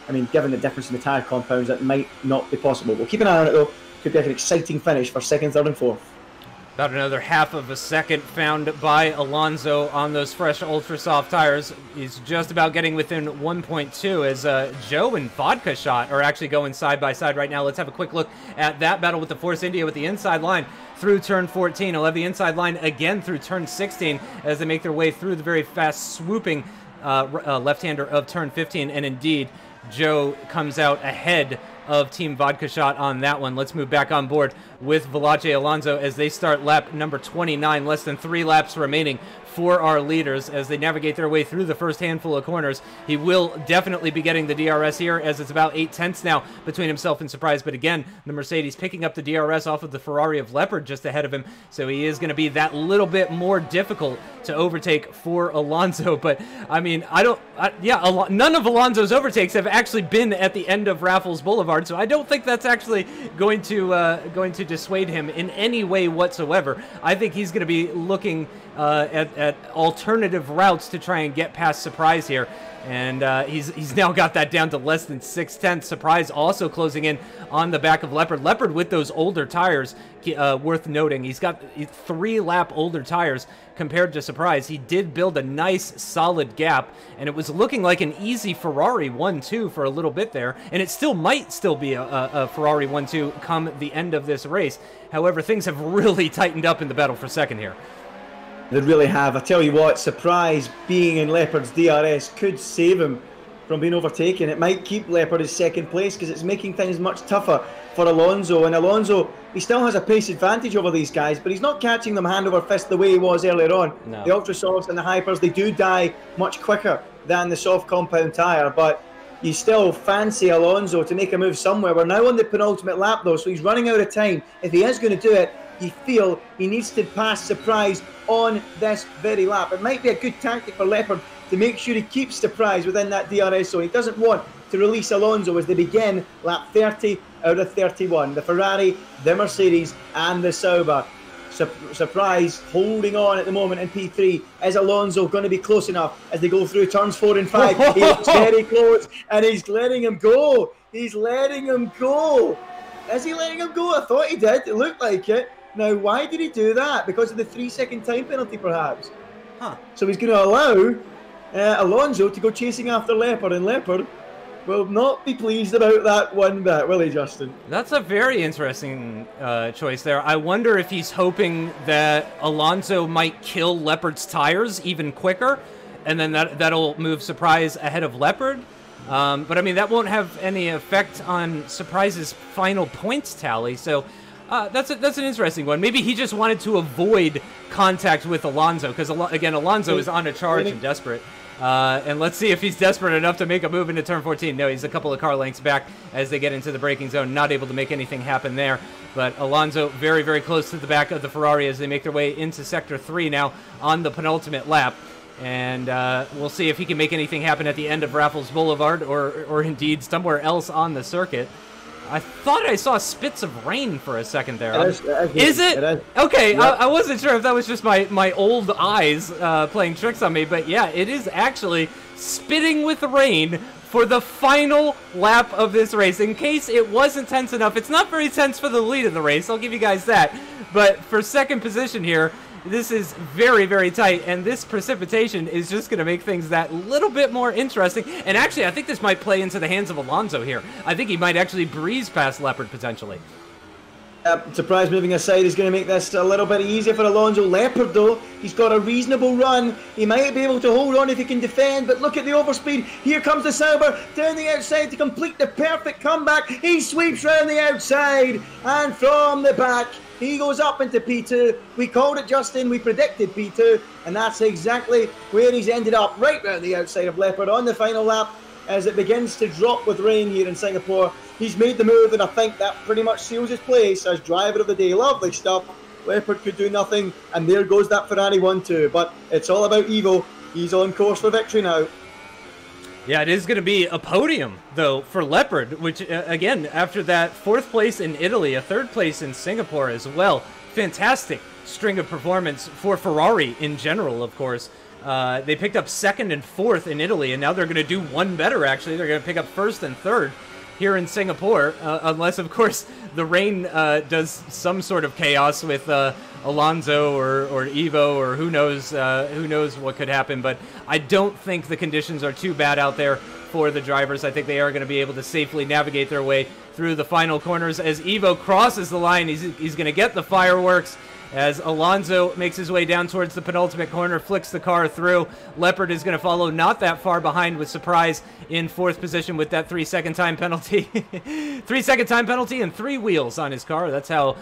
I mean, given the difference in the tyre compounds, that might not be possible. We'll keep an eye on it, though. Could be an exciting finish for second, third, and fourth. About another half of a second found by Alonso on those fresh Ultra Soft tires. He's just about getting within 1.2 as Joe and Vodka Shot are actually going side by side right now. Let's have a quick look at that battle with the Force India with the inside line through turn 14. He'll have the inside line again through turn 16 as they make their way through the very fast swooping left-hander of turn 15. And indeed, Joe comes out ahead of Team Vodka Shot on that one. Let's move back on board with Veloce Alonso as they start lap number 29. Less than 3 laps remaining for our leaders as they navigate their way through the first handful of corners. He will definitely be getting the DRS here as it's about 0.8 now between himself and Surprise. But again, the Mercedes picking up the DRS off of the Ferrari of Leopard just ahead of him. So he is going to be that little bit more difficult to overtake for Alonso. But I mean, none of Alonso's overtakes have actually been at the end of Raffles Boulevard. So I don't think that's actually going to dissuade him in any way whatsoever. I think he's going to be looking at alternative routes to try and get past Surprise here. And he's now got that down to less than 0.6. Surprise also closing in on the back of Leopard. Leopard with those older tires, worth noting. He's got 3-lap older tires compared to Surprise. He did build a nice solid gap, and it was looking like an easy Ferrari 1-2 for a little bit there, and it still might still be a Ferrari 1-2 come the end of this race. However, things have really tightened up in the battle for second here. They really have. I tell you what, Surprise being in Leopard's DRS could save him from being overtaken. It might keep Leopard in second place because it's making things much tougher for Alonso. And Alonso, he still has a pace advantage over these guys, but he's not catching them hand over fist the way he was earlier on. No. The Ultra Softs and the Hypers, they do die much quicker than the soft compound tyre, but you still fancy Alonso to make a move somewhere. We're now on the penultimate lap though, so he's running out of time. If he is going to do it, you feel he needs to pass Surprise on this very lap. It might be a good tactic for Leopard to make sure he keeps Surprise within that DRS zone. He doesn't want to release Alonso as they begin lap 30 out of 31. The Ferrari, the Mercedes and the Sauber Surprise holding on at the moment in P3. Is Alonso going to be close enough as they go through turns 4 and 5? He looks very close, and he's letting him go. He's letting him go. Is he letting him go? I thought he did. It looked like it. Now, why did he do that? Because of the 3-second time penalty, perhaps? Huh. So he's going to allow Alonso to go chasing after Leopard, and Leopard will not be pleased about that one bit, will he, Justin? That's a very interesting choice there. I wonder if he's hoping that Alonso might kill Leopard's tires even quicker, and then that'll move Surprise ahead of Leopard. But I mean, that won't have any effect on Surprise's final points tally, so that's an interesting one. Maybe he just wanted to avoid contact with Alonso, because, again, Alonso is on a charge and desperate. And let's see if he's desperate enough to make a move into turn 14. No, he's a couple of car lengths back as they get into the braking zone. Not able to make anything happen there. But Alonso very, very close to the back of the Ferrari as they make their way into Sector 3 now on the penultimate lap. And we'll see if he can make anything happen at the end of Raffles Boulevard or indeed somewhere else on the circuit. I thought I saw spits of rain for a second there. Is it? It is. Okay, yep. I wasn't sure if that was just my old eyes playing tricks on me, but yeah, it is actually spitting with rain for the final lap of this race. In case it wasn't tense enough, it's not very tense for the lead of the race, I'll give you guys that. But for second position here, this is very, very tight, and this precipitation is just going to make things that little bit more interesting. And actually, I think this might play into the hands of Alonso here. I think he might actually breeze past Leopard, potentially. Surprise moving aside is going to make this a little bit easier for Alonso. Leopard, though, he's got a reasonable run. He might be able to hold on if he can defend, but look at the overspeed. Here comes the Sauber down the outside to complete the perfect comeback. He sweeps round the outside, and from the back, he goes up into P2. We called it, Justin. We predicted P2, and that's exactly where he's ended up, right round the outside of Leopard on the final lap as it begins to drop with rain here in Singapore. He's made the move, and I think that pretty much seals his place as driver of the day. Lovely stuff. Leopard could do nothing, and there goes that Ferrari 1-2. But it's all about Evo. He's on course for victory now. Yeah, it is going to be a podium, though, for Leopard, which, again, after that 4th place in Italy, a 3rd place in Singapore as well. Fantastic string of performance for Ferrari in general, of course. They picked up 2nd and 4th in Italy, and now they're going to do one better, actually. They're going to pick up 1st and 3rd here in Singapore, unless, of course, the rain does some sort of chaos with Alonso or Evo, or who knows what could happen. But I don't think the conditions are too bad out there for the drivers. I think they are going to be able to safely navigate their way through the final corners. As Evo crosses the line, he's going to get the fireworks. As Alonso makes his way down towards the penultimate corner, flicks the car through. Leopard is going to follow not that far behind with Surprise in 4th position with that 3-second time penalty. 3-second time penalty and 3 wheels on his car. That's how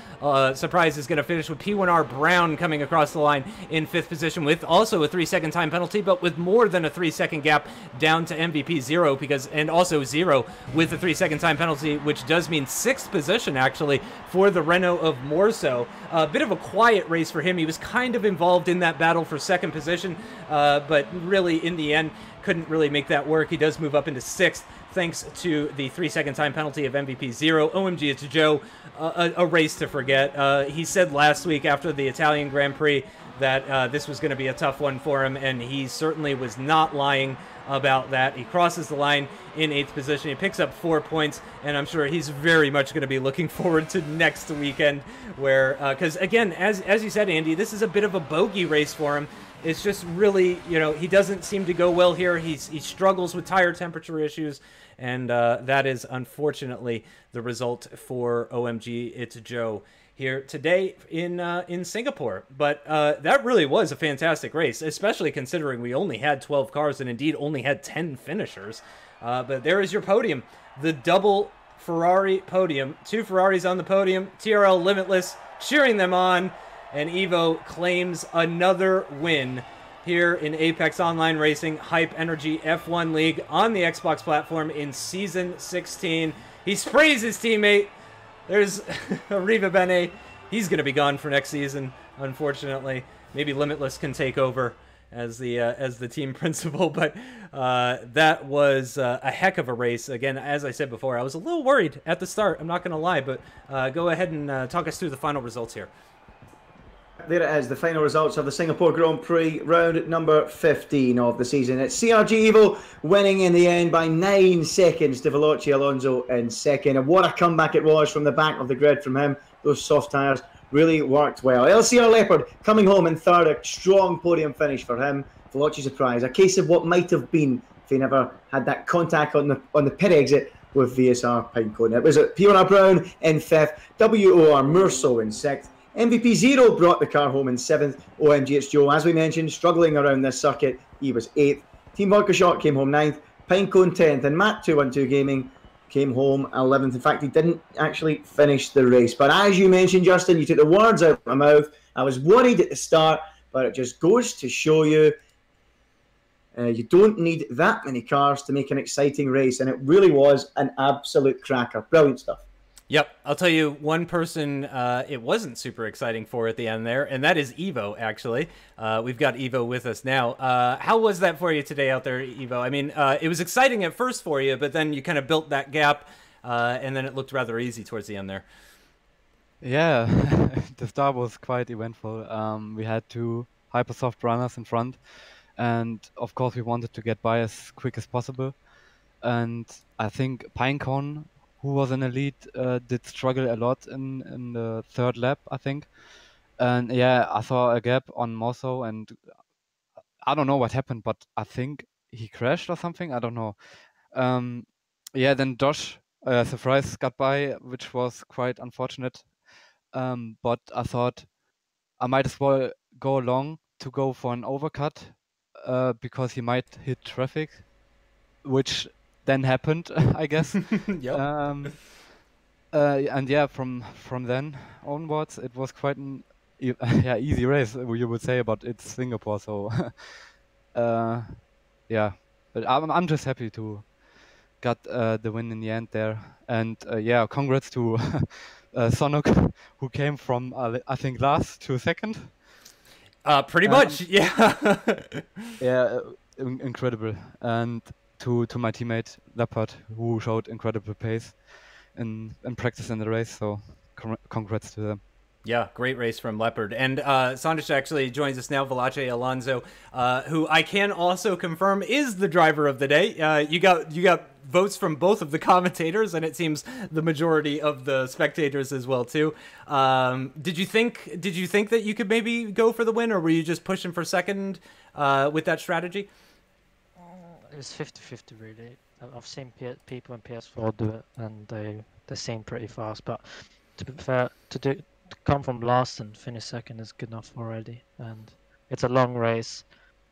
Surprise is going to finish, with P1R Brown coming across the line in 5th position with also a 3-second time penalty, but with more than a 3-second gap down to MVP 0, and also 0 with the 3-second time penalty, which does mean 6th position actually for the Renault of Morso. A bit of a quiet race for him. He was kind of involved in that battle for 2nd position, but really in the end couldn't really make that work. He does move up into 6th thanks to the 3-second time penalty of MVP 0. OMG, it's Joe, a race to forget. He said last week after the Italian Grand Prix that this was going to be a tough one for him, and he certainly was not lying about that. He crosses the line in 8th position. He picks up 4 points, and I'm sure he's very much going to be looking forward to next weekend, where, because again, as you said, Andy, this is a bit of a bogey race for him. It's just really, he doesn't seem to go well here. He struggles with tire temperature issues, and that is unfortunately the result for OMG. It's Joe here today in Singapore. But that really was a fantastic race, especially considering we only had 12 cars and indeed only had 10 finishers. But there is your podium, the double Ferrari podium. 2 Ferraris on the podium, TRL Limitless cheering them on, and Evo claims another win here in Apex Online Racing Hype Energy F1 League on the Xbox platform in Season 16. He sprays his teammate. There's Arriva Bene. He's going to be gone for next season, unfortunately. Maybe Limitless can take over as the team principal, but that was a heck of a race. Again, as I said before, I was a little worried at the start, I'm not going to lie, but go ahead and talk us through the final results here. there it is, the final results of the Singapore Grand Prix, round number 15 of the season. It's CRG Evo winning in the end by 9 seconds to Veloci Alonso in second. And what a comeback it was from the back of the grid from him. Those soft tyres really worked well. LCR Leopard coming home in third, a strong podium finish for him. Veloci's a prize, a case of what might have been if he never had that contact on the pit exit with VSR Pinecone. It was Piona Brown in 5th, WOR Murso in 6th. MVP Zero brought the car home in 7th. OMGH Joe, as we mentioned, struggling around this circuit. He was 8th. Team Vodka Shot came home 9th. Pinecone 10th. And Matt212 Gaming came home 11th. In fact, he didn't actually finish the race. But as you mentioned, Justin, you took the words out of my mouth. I was worried at the start, but it just goes to show you you don't need that many cars to make an exciting race. And it really was an absolute cracker. Brilliant stuff. Yep, I'll tell you one person it wasn't super exciting for at the end there, and that is Evo, actually. We've got Evo with us now. How was that for you today out there, Evo? I mean, it was exciting at first for you, but then you kind of built that gap, and then it looked rather easy towards the end there. Yeah, the start was quite eventful. We had 2 hypersoft runners in front, and of course we wanted to get by as quick as possible. And I think Pinecone, who was in the lead, did struggle a lot in the 3rd lap, I think. And yeah, I saw a gap on Mosso, and I don't know what happened, but I think he crashed or something. I don't know. Yeah, then Josh, surprise, got by, which was quite unfortunate. But I thought I might as well go along to go for an overcut because he might hit traffic, which then happened, I guess. Yep. And yeah, from then onwards, it was quite an easy race, you would say, but it's Singapore, so yeah. But I'm just happy to got the win in the end there, and yeah, congrats to Sonok, who came from I think last to second. Pretty much, yeah. Yeah, incredible. And to my teammate Leopard, who showed incredible pace in practice in the race. So congrats to them. Yeah, great race from Leopard. And Sandesh actually joins us now, Veloci Alonso, who I can also confirm is the driver of the day. You got votes from both of the commentators, and it seems the majority of the spectators as well too. Did you think that you could maybe go for the win, or were you just pushing for second with that strategy? It was 50-50 really. I've seen people in PS4 do it, and they seem pretty fast. But to be fair, to come from last and finish second is good enough already. And it's a long race.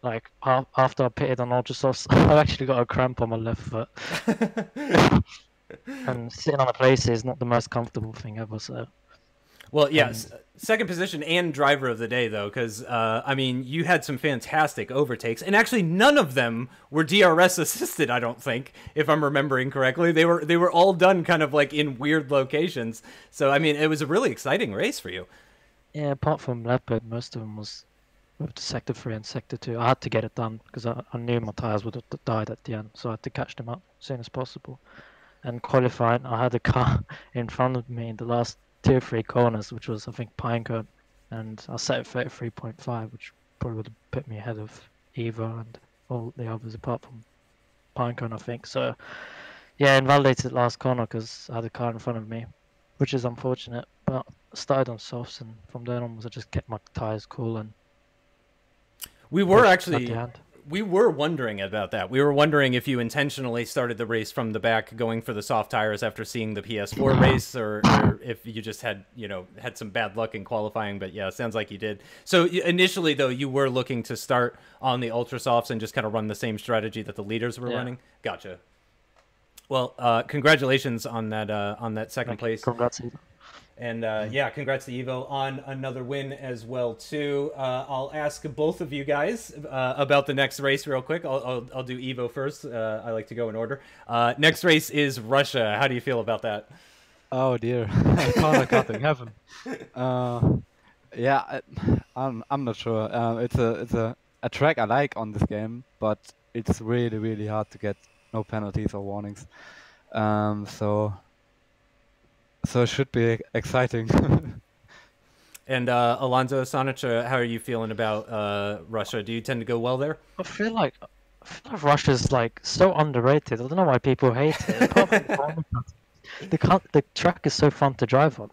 Like after I pitted on Ultrasofts, I've actually got a cramp on my left foot. And sitting on a place is not the most comfortable thing ever. So. Well, yes, second position and driver of the day, though, because, I mean, you had some fantastic overtakes, and actually none of them were DRS assisted, I don't think, if I'm remembering correctly. They were all done kind of like in weird locations. So, I mean, it was a really exciting race for you. Yeah, apart from Leopard, most of them was with Sector 3 and Sector 2. I had to get it done because I knew my tyres would have died at the end, so I had to catch them up as soon as possible. And qualifying, I had a car in front of me in the last 2 or 3 corners, which was I think Pinecone, and I set it 33.5, which probably would have put me ahead of Eva and all the others apart from Pinecone, I think. So yeah, invalidated last corner because I had a car in front of me, which is unfortunate. But I started on softs, and from then onwards I just kept my tyres cool and. We were wondering about that. We were wondering if you intentionally started the race from the back, going for the soft tires after seeing the PS4 race, or if you just had some bad luck in qualifying. But yeah, it sounds like you did. So initially, though, you were looking to start on the ultra softs and just kind of run the same strategy that the leaders were running. Gotcha. Well, congratulations on that second place. Congrats. And yeah, congrats to Evo on another win as well too. I'll ask both of you guys about the next race real quick. I'll do Evo first. I like to go in order. Next race is Russia. How do you feel about that? Oh dear, I can't in heaven. Yeah, I'm not sure. It's a track I like on this game, but it's really hard to get no penalties or warnings. So it should be exciting. And Alonso, Sonic, how are you feeling about Russia? Do you tend to go well there? I feel like Russia's like so underrated. I don't know why people hate it. Apart from the track is so fun to drive on.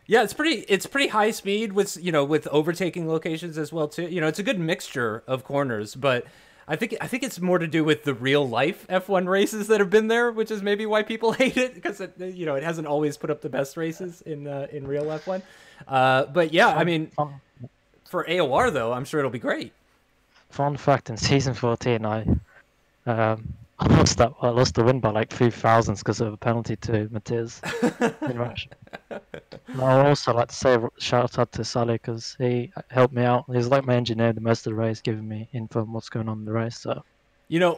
Yeah, it's pretty high speed with with overtaking locations as well too. It's a good mixture of corners, but I think it's more to do with the real life F1 races that have been there, which is maybe why people hate it, because it hasn't always put up the best races in real F1. But yeah, I mean, for AOR though, I'm sure it'll be great. Fun fact: in season 14, I lost the win by like 3 thousandths because of a penalty to Matthias in Russia. And I would also like to say shout out to Saleh because he helped me out. He was like my engineer the most of the race, giving me info on what's going on in the race. So,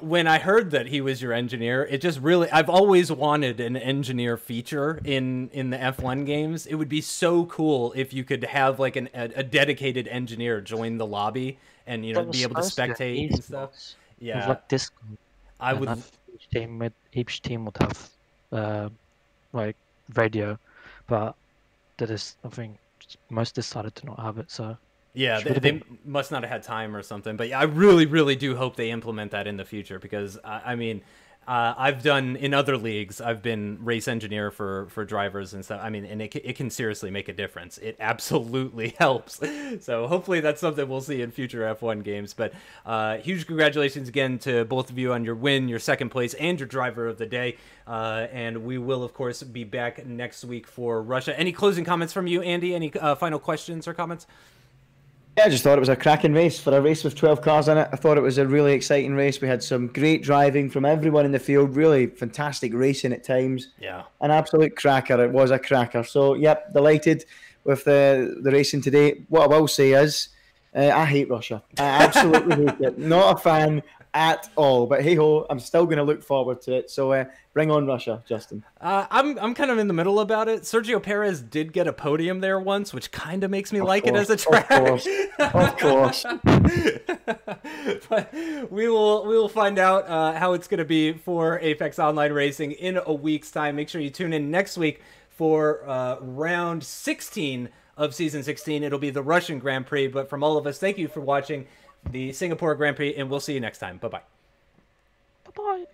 when I heard that he was your engineer, it just really, I've always wanted an engineer feature in the F1 games. It would be so cool if you could have like a dedicated engineer join the lobby and be able to spectate and stuff. Yeah, it was like this. I would. Each team would have like radio, but I think most decided to not have it. So yeah, they must not have had time or something. But yeah, I really, really do hope they implement that in the future, because I mean, I've done in other leagues. I've been race engineer for drivers and stuff. I mean, and it can seriously make a difference. It absolutely helps. So hopefully that's something we'll see in future F1 games. But huge congratulations again to both of you on your win, your second place, and your driver of the day. And we will, of course, be back next week for Russia. Any closing comments from you, Andy? Any final questions or comments? Yeah, I just thought it was a cracking race for a race with 12 cars in it. I thought it was a really exciting race. We had some great driving from everyone in the field, really fantastic racing at times. Yeah. An absolute cracker. It was a cracker. So, yep, delighted with the racing today. What I will say is, I hate Russia. I absolutely hate it. Not a fan at all. But hey-ho, I'm still going to look forward to it. So bring on Russia, Justin. I'm kind of in the middle about it. Sergio Perez did get a podium there once, which kind of makes me like it as a track. Of course. But we will find out how it's going to be for Apex Online Racing in a week's time. Make sure you tune in next week for round 16 of season 16. It'll be the Russian Grand Prix. But from all of us, thank you for watching the Singapore Grand Prix, and we'll see you next time. Bye-bye. Bye-bye.